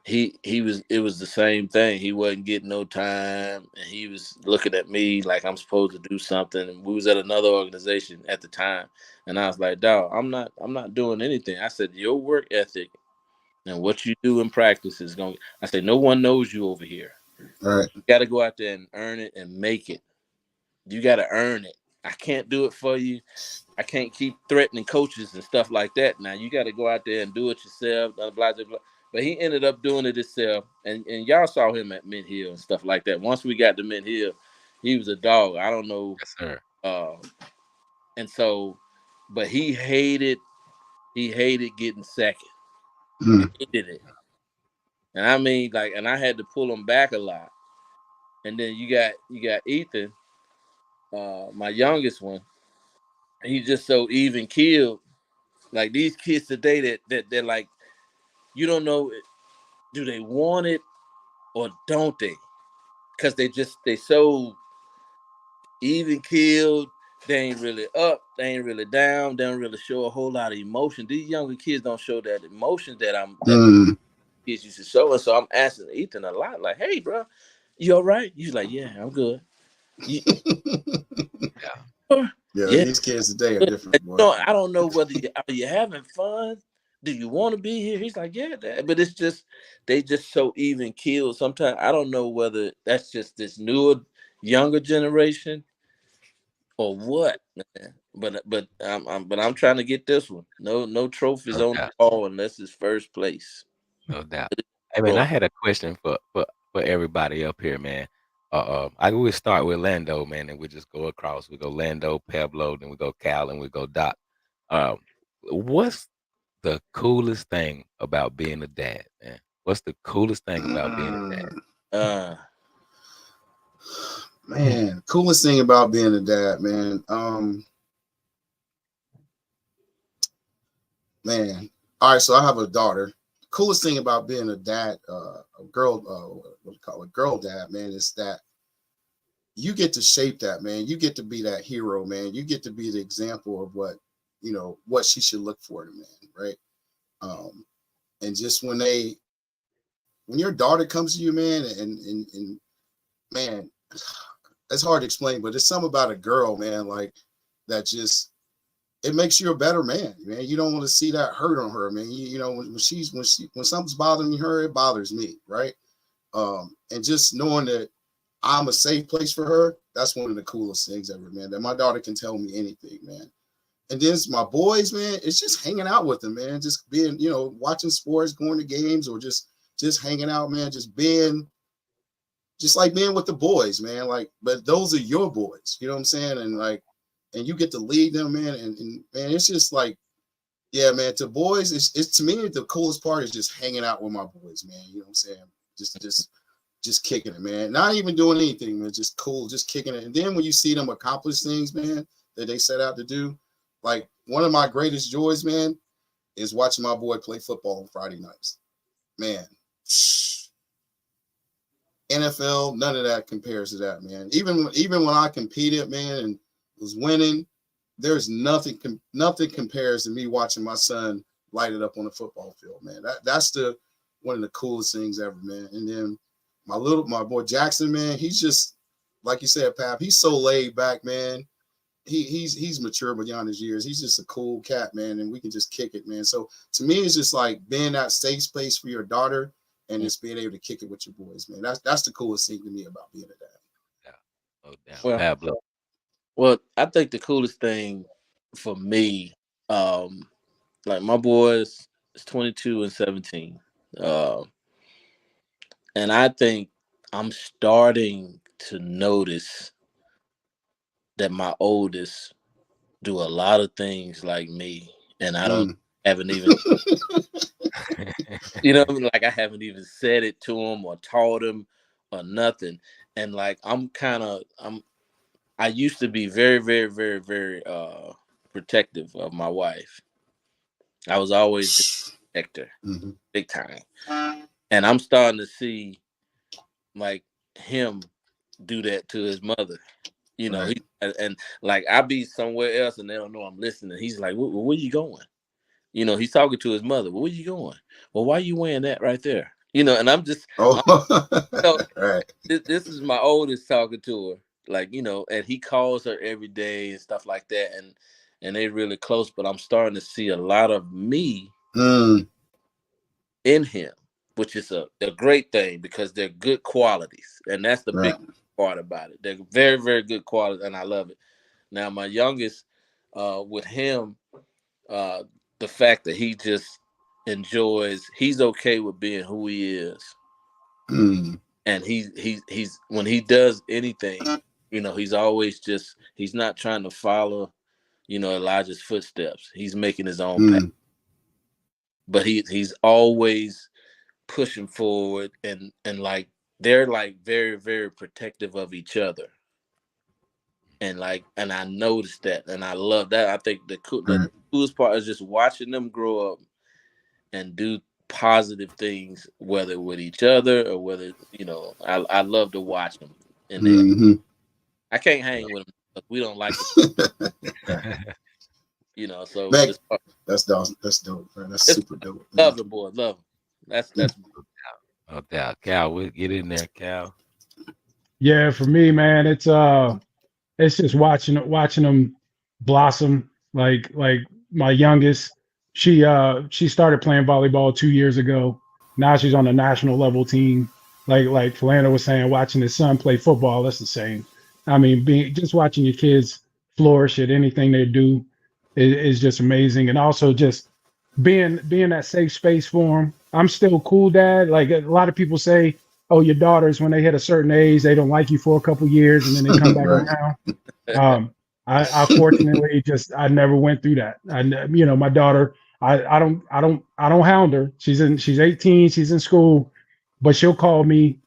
[SPEAKER 2] it was the same thing. He wasn't getting no time, and he was looking at me like I'm supposed to do something. And we was at another organization at the time, and I was like, "Dawg, I'm not doing anything." I said, "Your work ethic and what you do in practice is going." I said, "No one knows you over here.
[SPEAKER 1] All right.
[SPEAKER 2] You got to go out there and earn it and make it. You got to earn it. I can't do it for you. I can't keep threatening coaches and stuff like that. Now you got to go out there and do it yourself. Blah, blah, blah, blah. But he ended up doing it himself, and y'all saw him at Mint Hill and stuff like that. Once we got to Mint Hill, he was a dog. I don't know.
[SPEAKER 5] Yes, sir.
[SPEAKER 2] And so, but he hated getting second.
[SPEAKER 1] Mm.
[SPEAKER 2] Hated it. And I mean, like, and I had to pull him back a lot. And then you got Ethan, my youngest one. He's just so even keeled. Like these kids today that they're like, you don't know, do they want it or don't they? Because they so even keeled. They ain't really up. They ain't really down. They don't really show a whole lot of emotion. These younger kids don't show that emotion that
[SPEAKER 1] Mm.
[SPEAKER 2] kids used to show. And so I'm asking Ethan a lot, like, "Hey, bro, you all right?" He's like, "Yeah, I'm good." You,
[SPEAKER 5] Yeah.
[SPEAKER 1] Yeah,
[SPEAKER 2] yeah.
[SPEAKER 1] these kids today are different, boy.
[SPEAKER 2] No, I don't know whether are you having fun. Do you want to be here? He's like, yeah, Dad. But it's just they just so even killed. Sometimes I don't know whether that's just this newer, younger generation or what, man. But I'm trying to get this one. No trophies
[SPEAKER 5] No
[SPEAKER 2] on the
[SPEAKER 5] doubt.
[SPEAKER 2] wall unless it's first place.
[SPEAKER 5] No doubt. Hey man, I had a question for everybody up here, man. I would start with Lando, man, and we just go across. We go Lando, Pablo, then we go Cal, and we go Doc. Um, what's the coolest thing about being a dad, man? What's the coolest thing about being a dad?
[SPEAKER 2] Uh,
[SPEAKER 1] Man, coolest thing about being a dad, man. Man. All right, so I have a daughter. Coolest thing about being a dad, a girl, what do you call it, girl dad, man, is that you get to shape that, man. You get to be that hero, man. You get to be the example of what she should look for in a man, right? And just when your daughter comes to you, man, and man, it's hard to explain, but it's something about a girl, man, like that just it makes you a better man, man. You don't want to see that hurt on her, man. You know when something's bothering her, it bothers me, right? And just knowing that I'm a safe place for her, that's one of the coolest things ever, man. That my daughter can tell me anything, man. And then my boys, man, it's just hanging out with them, man. Just being, watching sports, going to games, or just hanging out, man. Just like being with the boys, man. Like, but those are your boys, you know what I'm saying? And you get to lead them, man. And man, it's just like, yeah, man. To boys, it's to me the coolest part is just hanging out with my boys, man. You know what I'm saying? Just kicking it, man. Not even doing anything, man. Just cool, just kicking it. And then when you see them accomplish things, man, that they set out to do, like one of my greatest joys, man, is watching my boy play football on Friday nights. Man, NFL, none of that compares to that, man. Even when I competed, man, and was winning, there's nothing compares to me watching my son light it up on the football field, man. That's one of the coolest things ever, man. And then my boy Jackson, man, he's just like you said, Pap. He's so laid back, man. He's mature beyond his years. He's just a cool cat, man, and we can just kick it, man. So to me, it's just like being that safe space for your daughter and just being able to kick it with your boys, man. That's the coolest thing to me about being a dad.
[SPEAKER 5] Yeah. No doubt.
[SPEAKER 2] well,
[SPEAKER 5] Pablo.
[SPEAKER 2] well, I think the coolest thing for me, like my boys is 22 and 17. And I think I'm starting to notice that my oldest do a lot of things like me, and I don't
[SPEAKER 1] Mm.
[SPEAKER 2] haven't even like I haven't even said it to him or taught him or nothing. And like I used to be very, very, very, very protective of my wife. I was always the protector,
[SPEAKER 1] Mm-hmm.
[SPEAKER 2] big time. And I'm starting to see like him do that to his mother.
[SPEAKER 1] Right.
[SPEAKER 2] And like I be somewhere else and they don't know I'm listening. He's like, where you going? He's talking to his mother. Well, where you going? Well, why are you wearing that right there? And I'm just,
[SPEAKER 1] Oh,
[SPEAKER 2] so
[SPEAKER 1] right.
[SPEAKER 2] this is my oldest talking to her, like, and he calls her every day and stuff like that. And they really close, but I'm starting to see a lot of me
[SPEAKER 1] Mm.
[SPEAKER 2] in him, which is a great thing because they're good qualities. And that's the
[SPEAKER 1] Right.
[SPEAKER 2] big part about it. They're very, very good qualities. And I love it. Now, my youngest, with him, the fact that he just he's okay with being who he is. And he's when he does anything, he's always he's not trying to follow, Elijah's footsteps. He's making his own path. But he's always pushing forward, and like they're like very, very protective of each other. And I noticed that, and I love that. I think the coolest part is just watching them grow up and do positive things, whether with each other or whether, I love to watch them. And I can't hang with them. We don't like it. So
[SPEAKER 1] man, that's dope. That's dope, man. That's super dope. Man.
[SPEAKER 2] Love the boy. Love him. That's
[SPEAKER 5] no doubt. Cal, we'll get in there, Cal.
[SPEAKER 3] Yeah, for me, man, it's just watching them blossom. Like my youngest, she started playing volleyball 2 years ago. Now she's on the national level team. Like Philando was saying, watching his son play football, that's the same. I mean, just watching your kids flourish at anything they do is just amazing. And also just being that safe space for them. I'm still cool, Dad. Like a lot of people say, oh, your daughters, when they hit a certain age, they don't like you for a couple years and then they come back around. I fortunately I never went through that. My daughter, I don't hound her. She's 18, she's in school, but she'll call me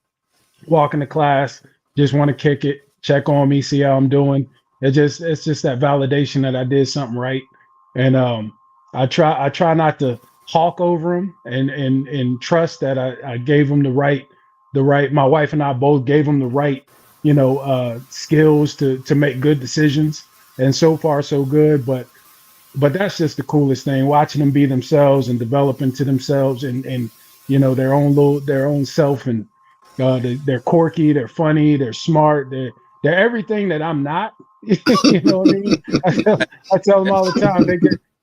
[SPEAKER 3] walking to class, just want to kick it, check on me, see how I'm doing. It's just that validation that I did something right. And I try not to hawk over them and trust that I gave them the right, my wife and I both gave them the right, skills to make good decisions. And so far so good, but that's just the coolest thing, watching them be themselves and develop into themselves and their own self. And they're quirky, they're funny, they're smart, they're everything that I'm not. You know what I mean? I tell them all the time,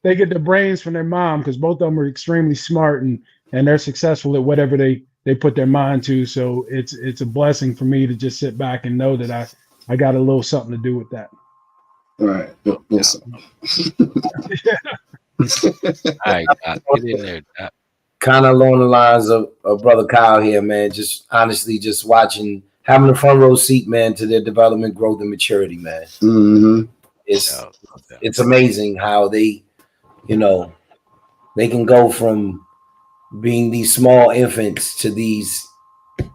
[SPEAKER 3] they get the brains from their mom, because both of them are extremely smart and they're successful at whatever they put their mind to. So it's a blessing for me to just sit back and know that I got a little something to do with that.
[SPEAKER 1] All right. Listen.
[SPEAKER 5] All right, get in there.
[SPEAKER 4] Kind of along the lines of Brother Kyle here, man. Just honestly, just watching, having a front row seat, man, to their development, growth, and maturity, man. It's amazing how they can go from being these small infants to these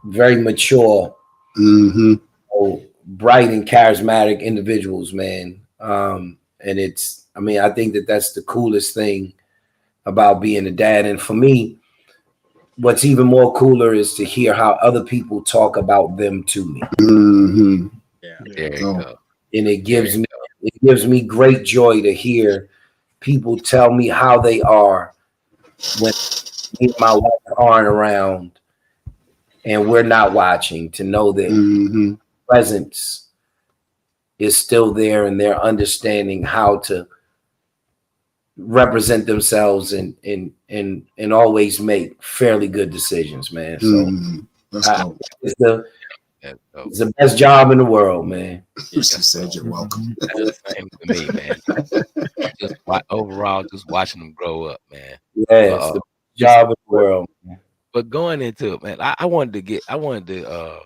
[SPEAKER 4] very mature, bright and charismatic individuals, man. And I think that's the coolest thing about being a dad. And for me, what's even more cooler is to hear how other people talk about them to me.
[SPEAKER 2] Yeah.
[SPEAKER 5] There you go.
[SPEAKER 4] And it gives me great joy to hear people tell me how they are when me and my wife aren't around and we're not watching, to know that presence is still there and they're understanding how to represent themselves and always make fairly good decisions, man. So it's the best job in the world, man.
[SPEAKER 1] She said you're welcome.
[SPEAKER 5] That's the same to me, man. Just overall, just watching them grow up, man.
[SPEAKER 4] Yeah, it's the best job in the world, man.
[SPEAKER 5] But going into it, man, I wanted to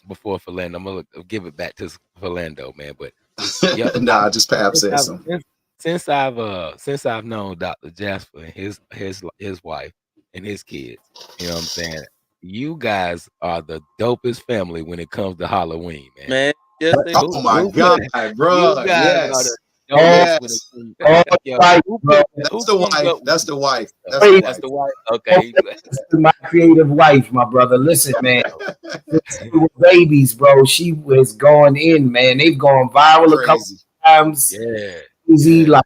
[SPEAKER 5] before Philando, I'm gonna give it back to Philando, man. But
[SPEAKER 1] just Pap said something.
[SPEAKER 5] Since I've known Dr. Jasper and his wife and his kids, you know what I'm saying? You guys are the dopest family when it comes to Halloween, man.
[SPEAKER 2] Man, yes,
[SPEAKER 1] oh my God, bro. Yes.
[SPEAKER 4] That's
[SPEAKER 1] the wife. That's the wife.
[SPEAKER 5] That's the wife. Okay.
[SPEAKER 4] My creative wife, my brother. Listen, man. We were babies, bro. She was going in, man. They've gone viral a couple times.
[SPEAKER 5] Yeah.
[SPEAKER 4] Easy, like,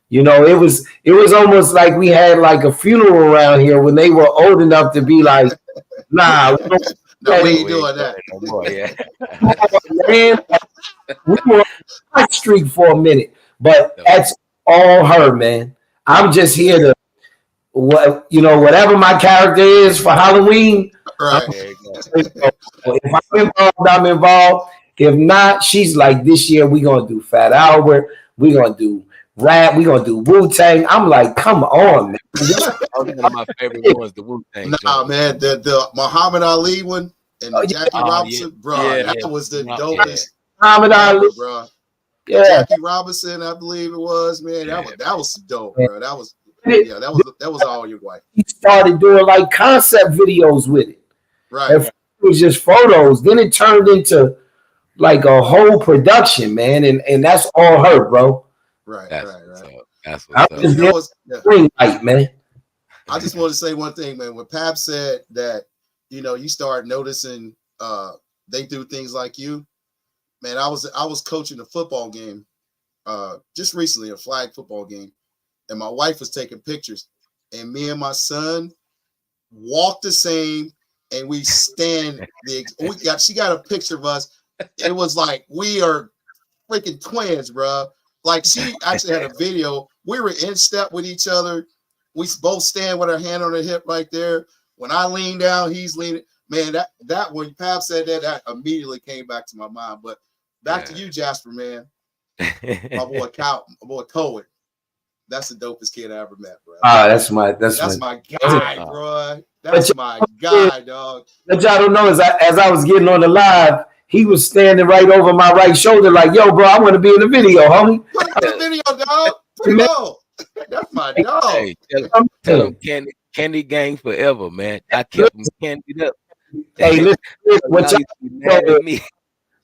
[SPEAKER 4] it was almost like we had like a funeral around here when they were old enough to be like, nah,
[SPEAKER 1] we ain't doing that.
[SPEAKER 5] No more, yeah.
[SPEAKER 4] Man, we were on the street for a minute, but that's all her, man. I'm just here to, whatever my character is for Halloween.
[SPEAKER 1] Right.
[SPEAKER 4] If I'm involved, I'm involved. If not, she's like, this year we gonna do Fat Albert, we gonna do rap, we gonna do Wu-Tang. I'm like, come on, man.
[SPEAKER 5] That was one of my favorite ones, the Wu-Tang
[SPEAKER 1] Nah,
[SPEAKER 5] joint.
[SPEAKER 1] man, the Muhammad Ali one and
[SPEAKER 4] Oh,
[SPEAKER 1] the
[SPEAKER 4] yeah.
[SPEAKER 1] Jackie
[SPEAKER 5] Oh,
[SPEAKER 1] Robinson, bro,
[SPEAKER 2] Yeah.
[SPEAKER 1] that was the
[SPEAKER 5] Yeah.
[SPEAKER 1] dopest
[SPEAKER 4] Muhammad Ali.
[SPEAKER 1] ever, bro.
[SPEAKER 4] Yeah.
[SPEAKER 1] Jackie Robinson, I believe it was, man. That was dope, bro. That was all your wife.
[SPEAKER 4] He started doing like concept videos with it.
[SPEAKER 1] Right.
[SPEAKER 4] At first it was just photos. Then it turned into like a whole production, man. And that's all her, bro.
[SPEAKER 1] Right.
[SPEAKER 5] That's
[SPEAKER 1] Right.
[SPEAKER 5] what's
[SPEAKER 1] Right.
[SPEAKER 5] up. That's
[SPEAKER 4] I
[SPEAKER 5] what's
[SPEAKER 1] And
[SPEAKER 5] up.
[SPEAKER 1] you know what's yeah.
[SPEAKER 4] green light, man.
[SPEAKER 1] I just want to say one thing, man. When Pap said that, you start noticing they do things like you, man. I was coaching a football game just recently, a flag football game, and my wife was taking pictures, and me and my son walk the same, and we stand she got a picture of us. It was like we are freaking twins, bro. Like she actually had a video. We were in step with each other. We both stand with our hand on the hip right there. When I lean down, he's leaning. Man, that when Pap said that immediately came back to my mind. But back to you, Jasper, man. My boy Cohen. That's the dopest kid I ever met, bro.
[SPEAKER 4] That's my
[SPEAKER 1] guy, bro. That's my guy, dog.
[SPEAKER 4] What y'all don't know is as I was getting on the live, he was standing right over my right shoulder, like, yo, bro, I want to be in the video, homie.
[SPEAKER 1] Put it in the video, dog. Put it on. That's my dog.
[SPEAKER 5] Hey, tell him candy gang forever, man. I kept him candied up.
[SPEAKER 4] Hey, listen, what y'all
[SPEAKER 5] mad at me.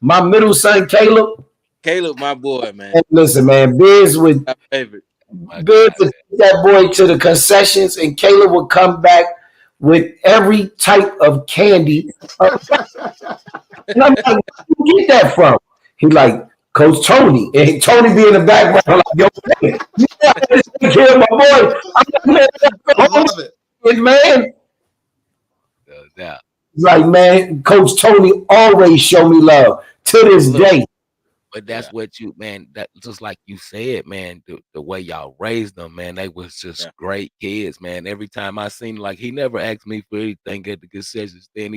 [SPEAKER 4] My middle son, Caleb,
[SPEAKER 2] my boy, man.
[SPEAKER 4] listen, man, Biz would
[SPEAKER 2] My favorite.
[SPEAKER 4] take that boy to the concessions, and Caleb would come back with every type of candy. And I'm like, where you get that from? He like, Coach Tony. And Tony be in the background like, yo, man, you gotta take care of my boy. I'm like, man,
[SPEAKER 1] I love it.
[SPEAKER 4] Man.
[SPEAKER 5] Yeah.
[SPEAKER 4] Like, man, Coach Tony always show me love to this day.
[SPEAKER 5] But that's what you, man, that just like you said, man, the way y'all raised them, man, they was just great kids, man. Every time I seen, like, he never asked me for anything at the concession stand.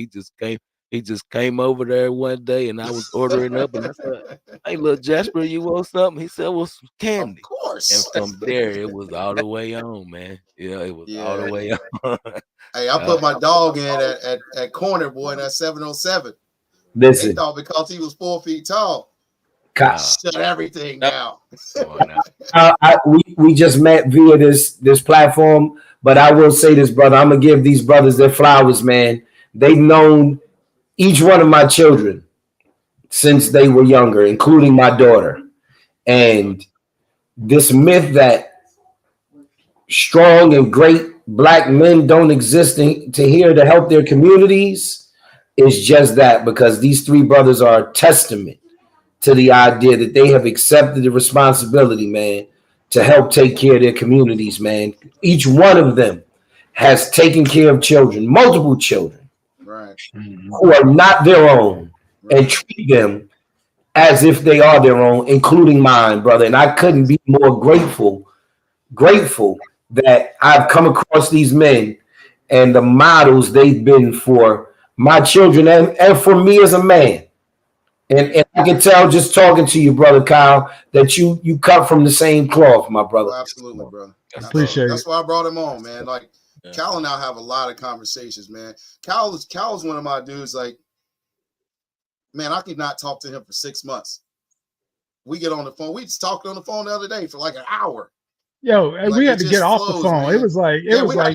[SPEAKER 5] He just came over there one day and I was ordering up and I said, hey, little Jasper, you want something? He said, well, some candy.
[SPEAKER 1] Of course.
[SPEAKER 5] And from there, it was all the way on, man. Yeah, it was all the way on.
[SPEAKER 1] Hey, I put my dog in at corner, boy, in that 707.
[SPEAKER 4] Listen.
[SPEAKER 1] They thought because he was 4 feet tall, shut everything down.
[SPEAKER 4] We just met via this platform, but I will say this, brother. I'm gonna give these brothers their flowers, man. They've known each one of my children since they were younger, including my daughter. And this myth that strong and great black men don't exist here to help their communities is just that, because these three brothers are a testament to the idea that they have accepted the responsibility, man, to help take care of their communities, man. Each one of them has taken care of children, multiple children,
[SPEAKER 1] right,
[SPEAKER 4] who are not their own, and treat them as if they are their own, including mine, brother. And I couldn't be more grateful that I've come across these men and the models they've been for my children and for me as a man. And I can tell just talking to you, brother Kyle, that you cut from the same cloth, my brother.
[SPEAKER 1] Oh, absolutely, brother.
[SPEAKER 3] Appreciate it.
[SPEAKER 1] That's why I brought him on, man. Like Cal and I have a lot of conversations, man. Cal's one of my dudes. Like, man, I could not talk to him for 6 months. We get on the phone. We just talked on the phone the other day for like an hour.
[SPEAKER 3] Yo,
[SPEAKER 1] Like,
[SPEAKER 3] we had to get off
[SPEAKER 1] flows,
[SPEAKER 3] the phone.
[SPEAKER 1] man.
[SPEAKER 3] It was like,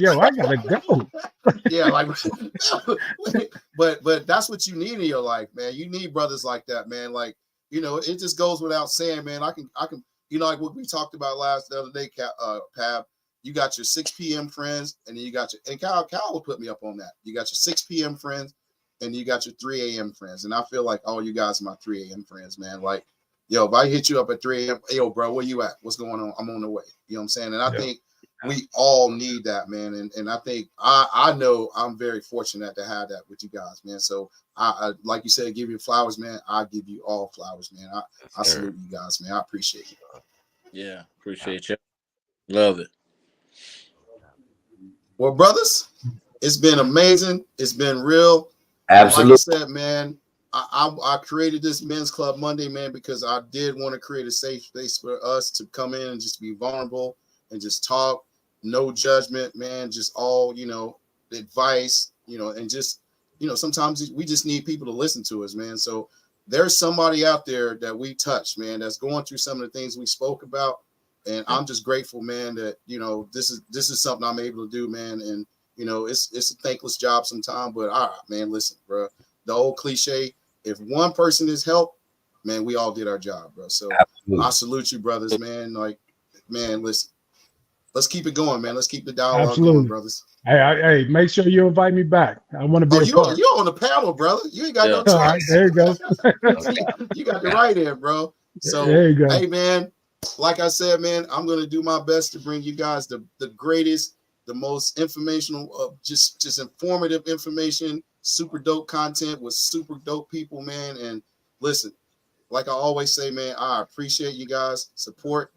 [SPEAKER 3] yo, I gotta go.
[SPEAKER 1] Yeah, like, but that's what you need in your life, man. You need brothers like that, man. Like, it just goes without saying, man. I can, like what we talked about the other day, Pab. You got your 6 p.m. friends, and then you got and Kyle will put me up on that. You got your 6 p.m. friends, and you got your 3 a.m. friends. And I feel like all you guys are my 3 a.m. friends, man. Like, yo, if I hit you up at 3 a.m., yo, bro, where you at? What's going on? I'm on the way. You know what I'm saying? And I think we all need that, man. And I think I know I'm very fortunate to have that with you guys, man. So I like you said, give you flowers, man. I give you all flowers, man. I salute you guys, man. I appreciate you.
[SPEAKER 2] Yeah, appreciate you. Love it.
[SPEAKER 1] Well, brothers, it's been amazing. It's been real.
[SPEAKER 4] Absolutely.
[SPEAKER 1] Like I said, man, I created this Men's Club Monday, man, because I did want to create a safe space for us to come in and just be vulnerable and just talk, no judgment, man, just all, advice, and just, sometimes we just need people to listen to us, man. So there's somebody out there that we touch, man, that's going through some of the things we spoke about. And I'm just grateful, man, that, this is something I'm able to do, man. And, it's a thankless job sometimes, but man, listen, bro, the old cliche, if one person is helped, man, we all did our job, bro. So
[SPEAKER 4] Absolutely.
[SPEAKER 1] I salute you, brothers, man. Like, man, listen, let's keep it going, man. Let's keep the dialogue going, brothers.
[SPEAKER 3] Hey, make sure you invite me back. I want to be a part.
[SPEAKER 1] You're on the panel, brother. You ain't got no choice.
[SPEAKER 3] All right, there you go.
[SPEAKER 1] You got the right in, bro. So,
[SPEAKER 3] there you go.
[SPEAKER 1] Hey, man, like I said, man, I'm going to do my best to bring you guys the greatest, the most informational, just informative information, super dope content with super dope people, man. And listen, like I always say, man, I appreciate you guys' support,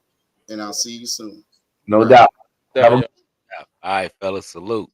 [SPEAKER 1] and I'll see you soon.
[SPEAKER 4] No doubt.
[SPEAKER 2] Yeah.
[SPEAKER 5] All right, fellas, salute.